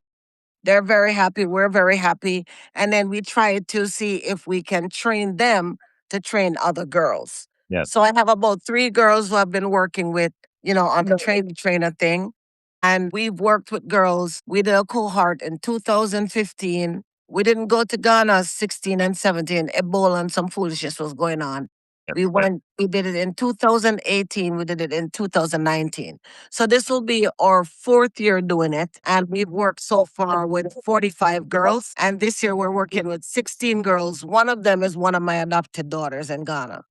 they're very happy. We're very happy. And then we try to see if we can train them to train other girls. Yes. So I have about 3 girls who I've been working with, on the trainer thing. And we've worked with girls. We did a cohort in 2015. We didn't go to Ghana 16 and 17. Ebola and some foolishness was going on. We did it in 2018. We did it in 2019. So this will be our 4th year doing it. And we've worked so far with 45 girls. And this year we're working with 16 girls. One of them is one of my adopted daughters in Ghana.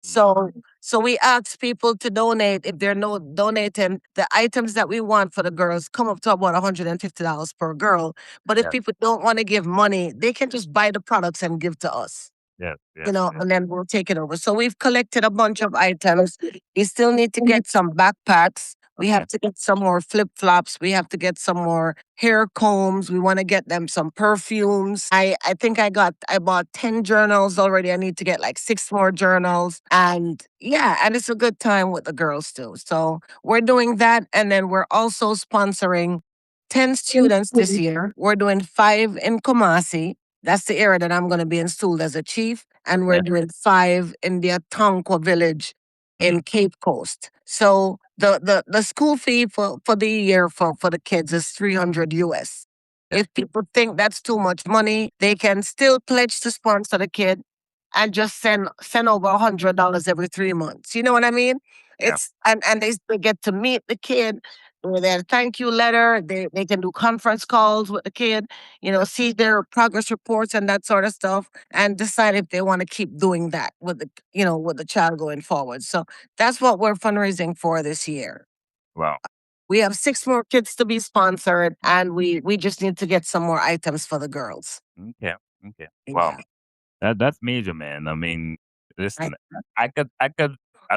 So we ask people to donate. If they're donating, the items that we want for the girls come up to about $150 per girl. But if people don't want to give money, they can just buy the products and give to us. Yes. And then we'll take it over. So we've collected a bunch of items. We still need to get some backpacks. We have to get some more flip-flops. We have to get some more hair combs. We want to get them some perfumes. I think I bought 10 journals already. I need to get like 6 more journals. And and it's a good time with the girls too. So we're doing that. And then we're also sponsoring 10 students this year. We're doing 5 in Kumasi. That's the area that I'm going to be installed as a chief. And we're doing 5 in the Atonko village in Cape Coast. So the school fee for the year for the kids is $300 US. If people think that's too much money, they can still pledge to sponsor the kid. and just send over $100 every 3 months. You know what I mean? Yeah. It's and they get to meet the kid with their thank you letter. They can do conference calls with the kid, see their progress reports and that sort of stuff, and decide if they want to keep doing that with the child going forward. So that's what we're fundraising for this year. Wow. We have 6 more kids to be sponsored, and we just need to get some more items for the girls. Okay. Wow. Yeah. That's major, man. I mean, listen, I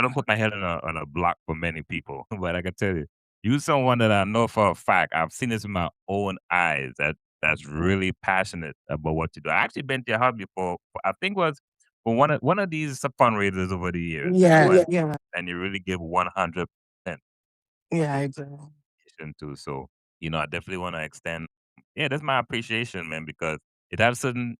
don't put my head on a block for many people, but I can tell you, you someone that I know for a fact. I've seen this with my own eyes. That's really passionate about what you do. I actually been to your house before. I think it was for one of these fundraisers over the years. Yeah. And you really give 100% Yeah, I do. to. So I definitely want to extend. Yeah, that's my appreciation, man, because it has certain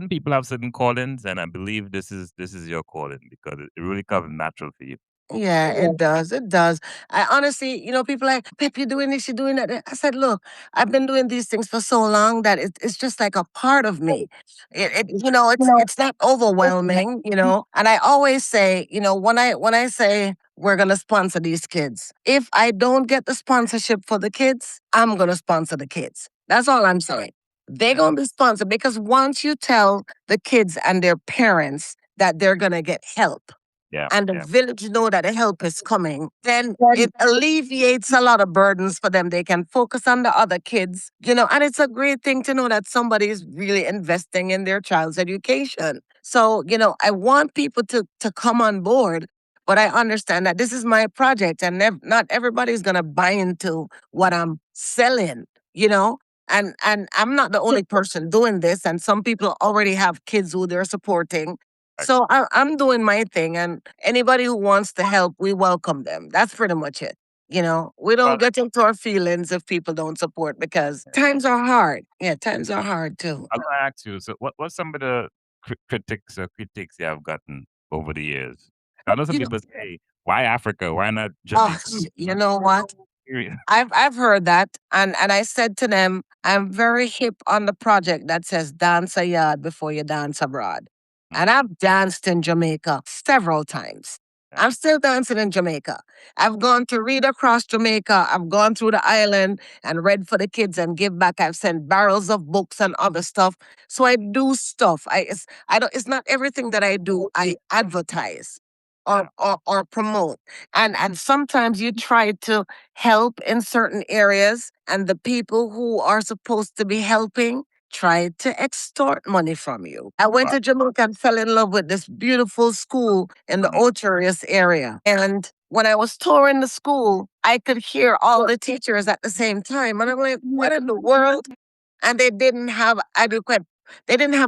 people have certain callings, and I believe this is your calling because it really comes natural for you. Yeah, it does. It does. I honestly, people like, Pep, you're doing this, you're doing that. I said, look, I've been doing these things for so long that it's just like a part of me. It's not overwhelming, And I always say, when I say we're gonna sponsor these kids, if I don't get the sponsorship for the kids, I'm gonna sponsor the kids. That's all I'm saying. They're gonna be sponsored because once you tell the kids and their parents that they're gonna get help, Yeah. and the village know that the help is coming, then it alleviates a lot of burdens for them. They can focus on the other kids, and it's a great thing to know that somebody is really investing in their child's education. So, I want people to come on board, but I understand that this is my project and not everybody's going to buy into what I'm selling, and I'm not the only person doing this, and some people already have kids who they're supporting. So I'm doing my thing, and anybody who wants to help, we welcome them. That's pretty much it. We don't get into our feelings if people don't support because times are hard. Yeah, times are hard too. I'm gonna ask you. So, what's some of the critiques you have gotten over the years? I know some people say, "Why Africa? Why not Oh, Jamaica?" you know what? Period. I've heard that, and I said to them, I'm very hip on the project that says dance a yard before you dance abroad. And I've danced in Jamaica several times. I'm still dancing in Jamaica. I've gone to read across Jamaica. I've gone through the island and read for the kids and give back. I've sent barrels of books and other stuff. So I do stuff. I don't. It's not everything that I do. I advertise or promote. And sometimes you try to help in certain areas, and the people who are supposed to be helping try to extort money from you. I went to Jamaica and fell in love with this beautiful school in the Ocherius area. And when I was touring the school, I could hear all the teachers at the same time. And I'm like, what in the world? And they didn't have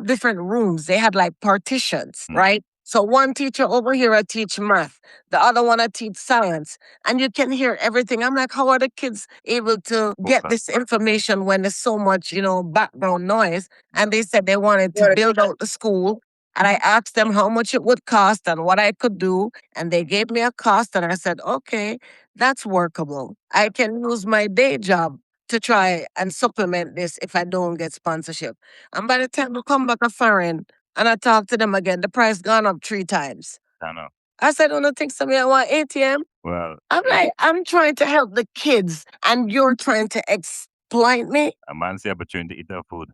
different rooms. They had like partitions, right? So one teacher over here, I teach math. The other one, I teach science. And you can hear everything. I'm like, how are the kids able to get this information when there's so much, background noise? And they said they wanted to build out the school. And I asked them how much it would cost and what I could do. And they gave me a cost. And I said, okay, that's workable. I can use my day job to try and supplement this if I don't get sponsorship. And by the time I come back a foreign and I talk to them again, the price gone up 3 times. I know. I said, don't think to me, I want ATM. Well, I'm like, I'm trying to help the kids and you're trying to exploit me. a man say opportunity to eat their food.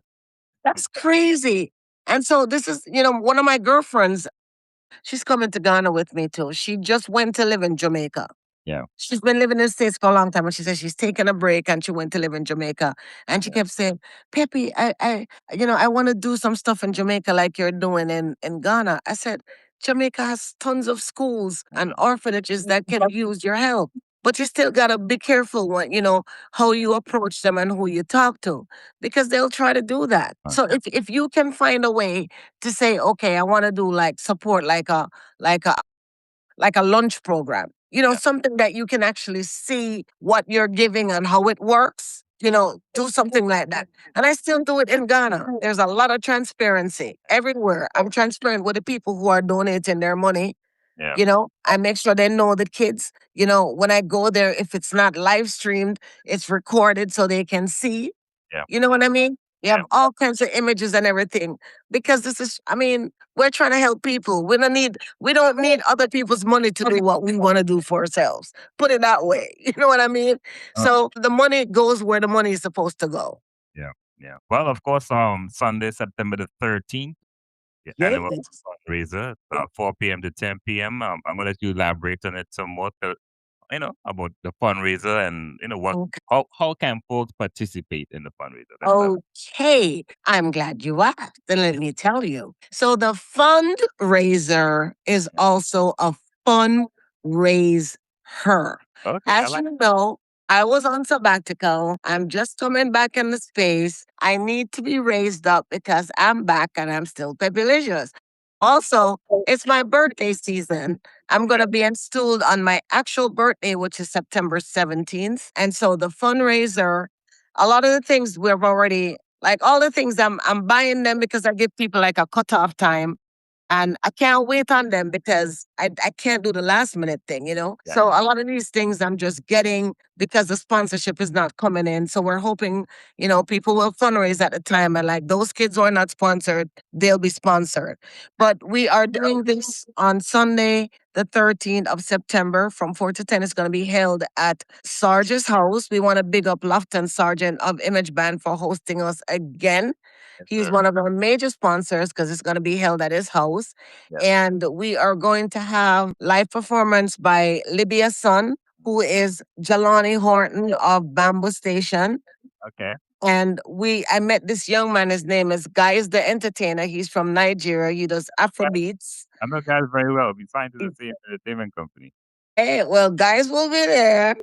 That's crazy. And so this is, one of my girlfriends, she's coming to Ghana with me too. She just went to live in Jamaica. Yeah. She's been living in the States for a long time, and she said she's taking a break and she went to live in Jamaica. And she kept saying, Peppy, I want to do some stuff in Jamaica like you're doing in Ghana. I said, Jamaica has tons of schools and orphanages that can use your help. But you still gotta be careful when, how you approach them and who you talk to. Because they'll try to do that. So if you can find a way to say, okay, I want to do like support like a lunch program. Something that you can actually see what you're giving and how it works. Do something like that. And I still do it in Ghana. There's a lot of transparency everywhere. I'm transparent with the people who are donating their money. Yeah. I make sure they know the kids. When I go there, if it's not live streamed, it's recorded so they can see. Yeah. You know what I mean? You have all kinds of images and everything. Because this is, I mean, we're trying to help people. We don't need other people's money to do what we want to do for ourselves. Put it that way. You know what I mean? So the money goes where the money is supposed to go. Yeah, yeah. Well, of course, Sunday, September the 13th, the annual Yes. fundraiser, 4 p.m. to 10 p.m. I'm gonna let you elaborate on it some more, about the fundraiser and what Okay. how can folks participate in the fundraiser. Let's start. Okay, I'm glad you asked. And let me tell you. So the fundraiser is also a fundraise her. Okay, I As like. you know, I was on sabbatical. I'm just coming back in the space. I need to be raised up because I'm back and I'm still pepilicious. Also, it's my birthday season. I'm going to be installed on my actual birthday, which is September 17th. And so the fundraiser, a lot of the things we've already, like all the things I'm buying them because I give people like a cutoff time. And I can't wait on them because I can't do the last minute thing, you know? Yeah. So a lot of these things I'm just getting because the sponsorship is not coming in. So we're hoping, people will fundraise at the time. And like those kids who are not sponsored, they'll be sponsored. But we are doing this on Sunday, the 13th of September from 4 to 10. It's going to be held at Sarge's house. We want to big up Lofton Sargent of Image Band for hosting us again. Yes, He's sir. one of our major sponsors because it's going to be held at his house. Yes. And we are going to have live performance by Libya's son, who is Jelani Horton of Bamboo Station. Okay. And I met this young man. His name is Guy is the Entertainer. He's from Nigeria. He does Afrobeats. I know guys very well. We signed to the same entertainment company. Hey, well, guys will be there.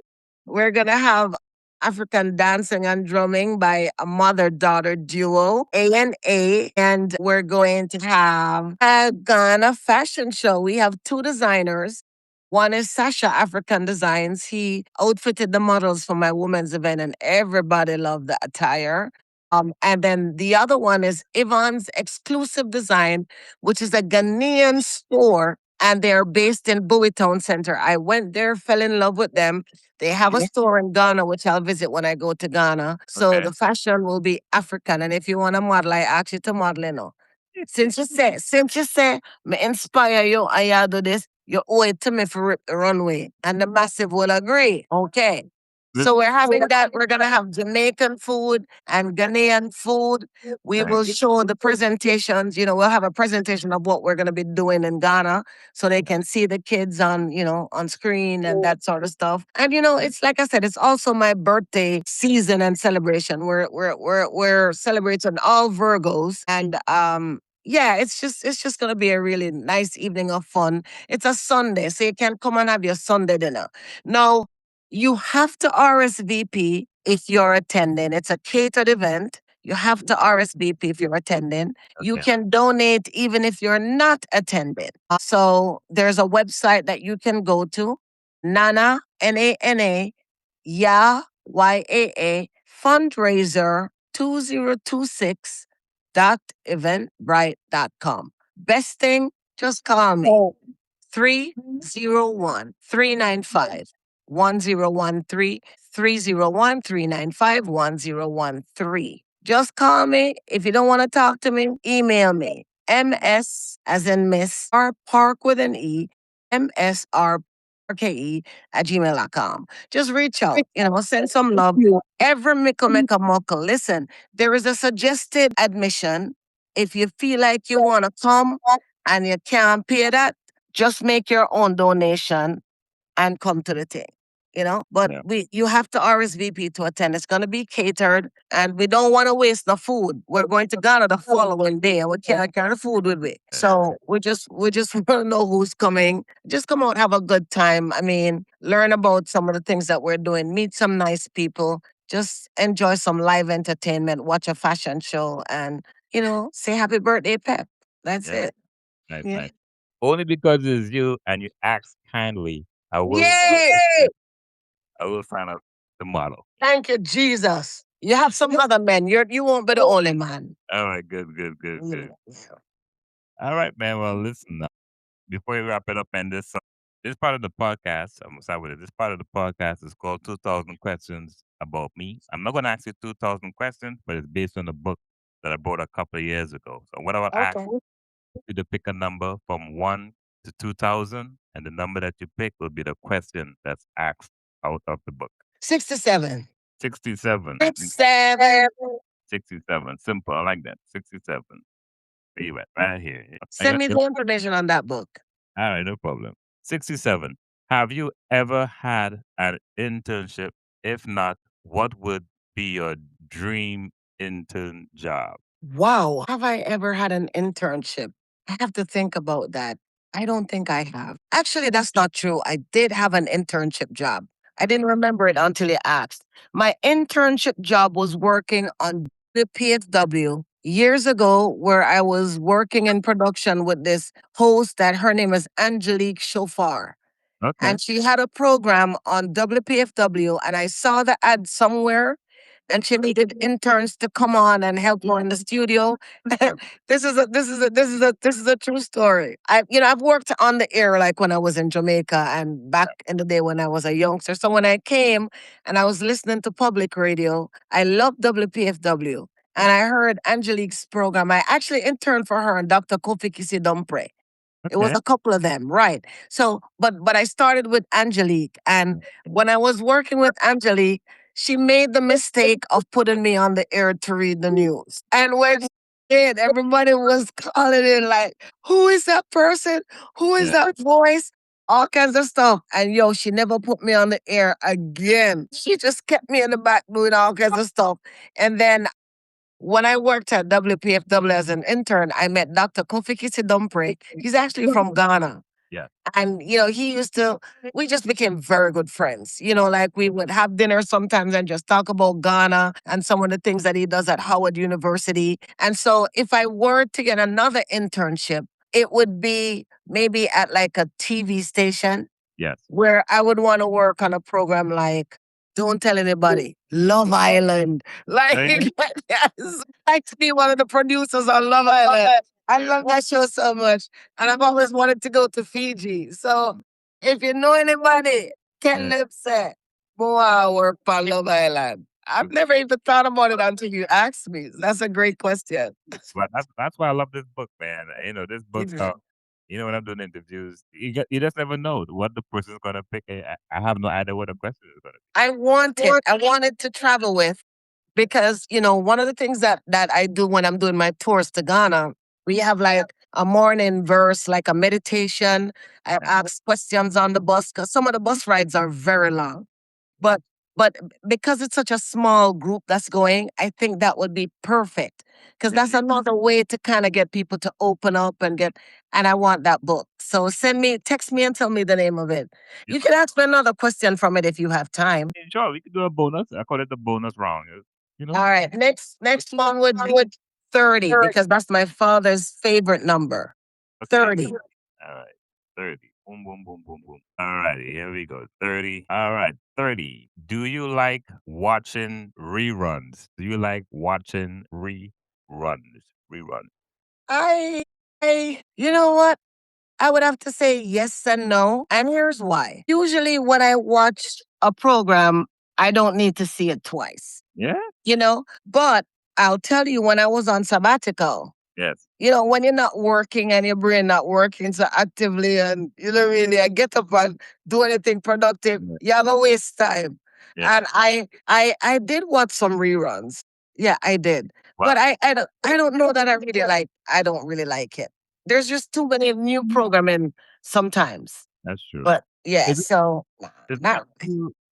We're going to have African dancing and drumming by a mother-daughter duo, A&A. And we're going to have a Ghana fashion show. We have two designers. One is Sasha African Designs. He outfitted the models for my women's event, and everybody loved the attire. And then the other one is Yvonne's Exclusive Design, which is a Ghanaian store, and they're based in Bowie Town Center. I went there, fell in love with them. They have a store in Ghana, which I'll visit when I go to Ghana. So Okay. the fashion will be African. And if you want to model, I ask you to model, Since you say, me inspire you and you do this, you owe it to me for rip the runway. And the massive will agree. Okay. So we're having that. We're gonna have Jamaican food and Ghanaian food. We will show the presentations. We'll have a presentation of what we're gonna be doing in Ghana, so they can see the kids on screen and that sort of stuff. And it's like I said, it's also my birthday season and celebration. We're celebrating all Virgos, and yeah, it's just gonna be a really nice evening of fun. It's a Sunday, so you can come and have your Sunday dinner. Now, you have to RSVP if you're attending. It's a catered event. You have to RSVP if you're attending. You Okay. can donate even if you're not attending. So there's a website that you can go to, Nana, Nana, YAA, fundraiser 2026 eventbrite.com. Best thing, just call me. 301-395-1013, 301-395-1013. Just call me. If you don't want to talk to me, email me. MS as in Miss R Park with an E, MSRParke at gmail.com. Just reach out, send some love. Every mickle make a muckle. Listen, there is a suggested admission. If you feel like you want to come and you can't pay that, just make your own donation and come to the thing. But you have to RSVP to attend. It's going to be catered, and we don't want to waste the food. We're going to Ghana the following day, and we can't carry the food with we. So we just want to know who's coming. Just come out, have a good time. I mean, learn about some of the things that we're doing, meet some nice people, just enjoy some live entertainment, watch a fashion show, and say happy birthday, Pep. That's it. Nice, Yeah. nice. Only because it's you and you ask kindly, I will sign up the model. Thank you, Jesus. You have some other men. You won't be the only man. All right, good. Yeah. All right, man. Well, listen. Before we wrap it up, and this part of the podcast, I'm gonna start with it. This part of the podcast is called 2,000 Questions About Me. I'm not gonna ask you 2,000 questions, but it's based on the book that I bought a couple of years ago. So what I will ask you to pick a number from 1 to 2,000, and the number that you pick will be the question that's asked out of the book. 67. 67. 67. 67. Simple. I like that. 67. Where you at? Right here. Send me the information on that book. All right, no problem. 67. Have you ever had an internship? If not, what would be your dream intern job? Wow. Have I ever had an internship? I have to think about that. I don't think I have. Actually, that's not true. I did have an internship job. I didn't remember it until you asked. My internship job was working on the PFW years ago, where I was working in production with this host that her name is Angelique Chauffeur. Okay. And she had a program on WPFW, and I saw the ad somewhere, and she needed interns to come on and help her in the studio. This is a true story. I've worked on the air like when I was in Jamaica and back in the day when I was a youngster. So when I came and I was listening to public radio, I loved WPFW. And I heard Angelique's program. I actually interned for her and Dr. Kofi Kisi Dumpre. It was a couple of them, right? So, but I started with Angelique, and when I was working with Angelique, she made the mistake of putting me on the air to read the news. And when she did, everybody was calling in like, "Who is that person? Who is that voice?" All kinds of stuff. And she never put me on the air again. She just kept me in the back doing all kinds of stuff. And then when I worked at WPFW as an intern, I met Dr. Kofi Kisi Dumpre. He's actually from Ghana. Yeah. And, we just became very good friends. Like we would have dinner sometimes and just talk about Ghana and some of the things that he does at Howard University. And so if I were to get another internship, it would be maybe at like a TV station. Yes. Where I would want to work on a program like Don't Tell Anybody, Love Island. Like, yes, like to be one of the producers on Love Island. I love that show so much. And I've always wanted to go to Fiji. So if you know anybody, can live say, I work on Love Island. I've never even thought about it until you asked me. That's a great question. But that's why I love this book, man. This book, when I'm doing interviews, you just never know what the person's gonna pick. I have no idea what the question is gonna be. I wanted to travel with, because one of the things that I do when I'm doing my tours to Ghana, we have like a morning verse, like a meditation. I ask questions on the bus because some of the bus rides are very long. But because it's such a small group that's going, I think that would be perfect. Because that's another way to kind of get people to open up and I want that book. So text me and tell me the name of it. You can ask me another question from it if you have time. Sure, we could do a bonus. I call it the bonus round. All right. Next one would be 30, because that's my father's favorite number. Okay. 30. All right. 30. Boom, boom, boom, boom, boom. All righty. Here we go. 30. All right. 30. Do you like watching reruns? Do you like watching reruns? Reruns. You know what? I would have to say yes and no. And here's why. Usually when I watch a program, I don't need to see it twice. Yeah? But I'll tell you, when I was on sabbatical, Yes. when you're not working and your brain not working so actively, and really, I get up and do anything productive, you have a waste time. Yeah. And I did watch some reruns. Yeah, I did. Wow. But I don't know that I don't really like it. There's just too many new programming sometimes. That's true. But yeah, Is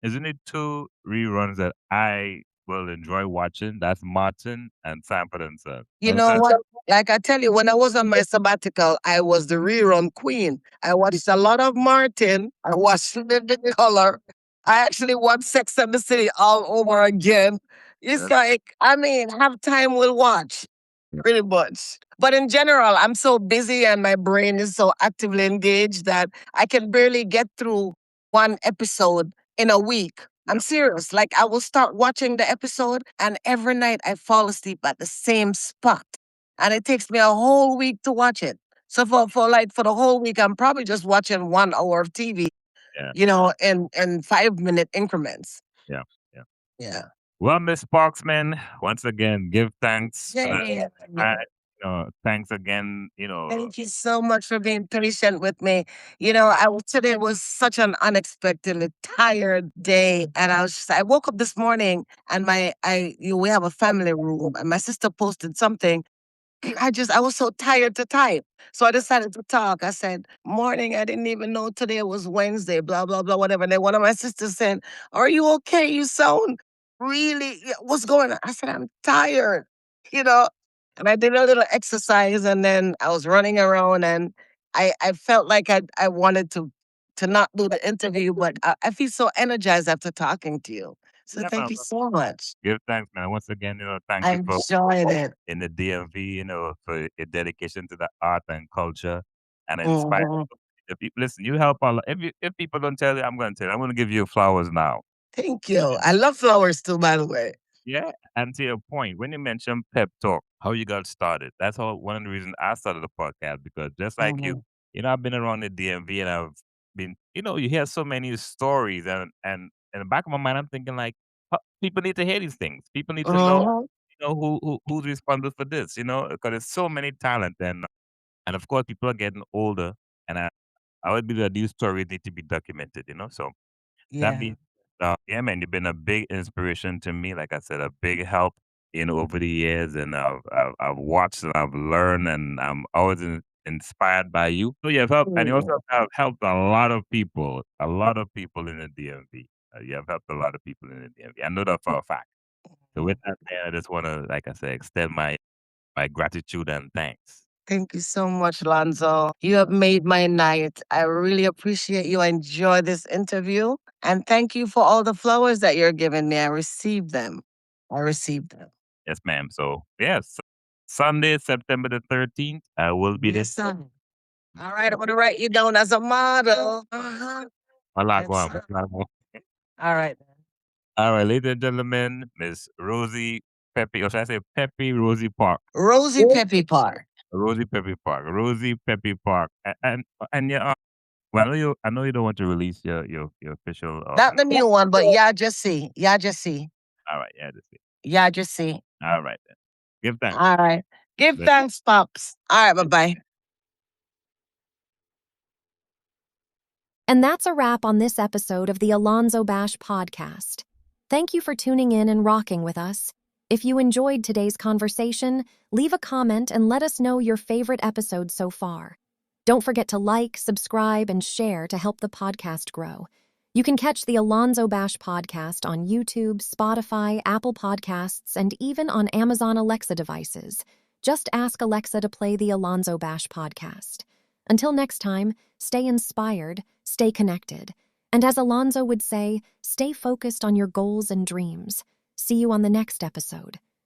Isn't it two reruns that I will enjoy watching? That's Martin and Sanford and Son. You know what? Like I tell you, when I was on my sabbatical, I was the rerun queen. I watched a lot of Martin. I watched Living Color. I actually watched Sex and the City all over again. It's like, have time, we'll watch. Pretty much. But in general, I'm so busy and my brain is so actively engaged that I can barely get through one episode in a week. I'm serious. Like, I will start watching the episode and every night I fall asleep at the same spot. And it takes me a whole week to watch it. So for the whole week, I'm probably just watching 1 hour of TV, in 5-minute increments. Yeah. Yeah. Well, Miss Parksman, once again, give thanks for that. Yeah. Thanks again. Thank you so much for being patient with me. Today was such an unexpectedly tired day, and I woke up this morning and we have a family room, and my sister posted something. I was so tired to type. So I decided to talk. I said, morning, I didn't even know today was Wednesday, blah, blah, blah, whatever. And then one of my sisters said, are you okay? You sound really, what's going on? I said, I'm tired, you know? And I did a little exercise, and then I was running around, and I felt like I wanted to not do the interview, but I feel so energized after talking to you. So Yeah, thank man. you so much. Give thanks, man. Once again, thank I you for enjoyed it. in the DMV, for your dedication to the art and culture and inspire. Mhm. If you listen, you help a lot. If people don't tell you, I'm going to tell you. I'm going to give you flowers now. Thank you. I love flowers too, by the way. Yeah, and to your point, when you mentioned Pep Talk, how you got started, that's one of the reasons I started the podcast because just like Mhm. I've been around the DMV and I've been, you hear so many stories and in the back of my mind, I'm thinking like, people need to hear these things. People need to know, Mhm. who's responsible for this, because there's so many talent and of course people are getting older and I would believe that these stories need to be documented, so. That Yeah. being yeah, man, you've been a big inspiration to me. Like I said, a big help, over the years, and I've watched and I've learned, and I'm always inspired by you. So you have helped, and you Mm. also have helped a lot of people in the DMV. You have helped a lot of people in the DMV. I know that for a fact. So with that, man, I just want to, like I said, extend my gratitude and thanks. Thank you so much, Lonzo. You have made my night. I really appreciate you. I enjoy this interview. And thank you for all the flowers that you're giving me. I received them. I received them. Yes, ma'am. So yes, Sunday, September the 13th, I will be there. Yes, sir. All right, I'm going to write you down as a model. Uh-huh. Yes, Malagwa, sir. Malagwa. All right. All right, ladies and gentlemen, Miss Rosie Peppy, or should I say Peppy Rosie Park? Rosie Peppy Park. Rosie Peppy Park. Rosie Peppy Park. And yeah, well, I know you don't want to release your official. Not the new one, but yeah, just see. Yeah, just see. All right, yeah, that's it. Yeah, just see. All right then. Give thanks. All right. Give But thanks, Pops. All right, bye-bye. And that's a wrap on this episode of the AlonzoBash Podcast. Thank you for tuning in and rocking with us. If you enjoyed today's conversation, leave a comment and let us know your favorite episode so far. Don't forget to like, subscribe, and share to help the podcast grow. You can catch the AlonzoBash Podcast on YouTube, Spotify, Apple Podcasts, and even on Amazon Alexa devices. Just ask Alexa to play the AlonzoBash Podcast. Until next time, stay inspired, stay connected, and as Alonzo would say, stay focused on your goals and dreams. See you on the next episode.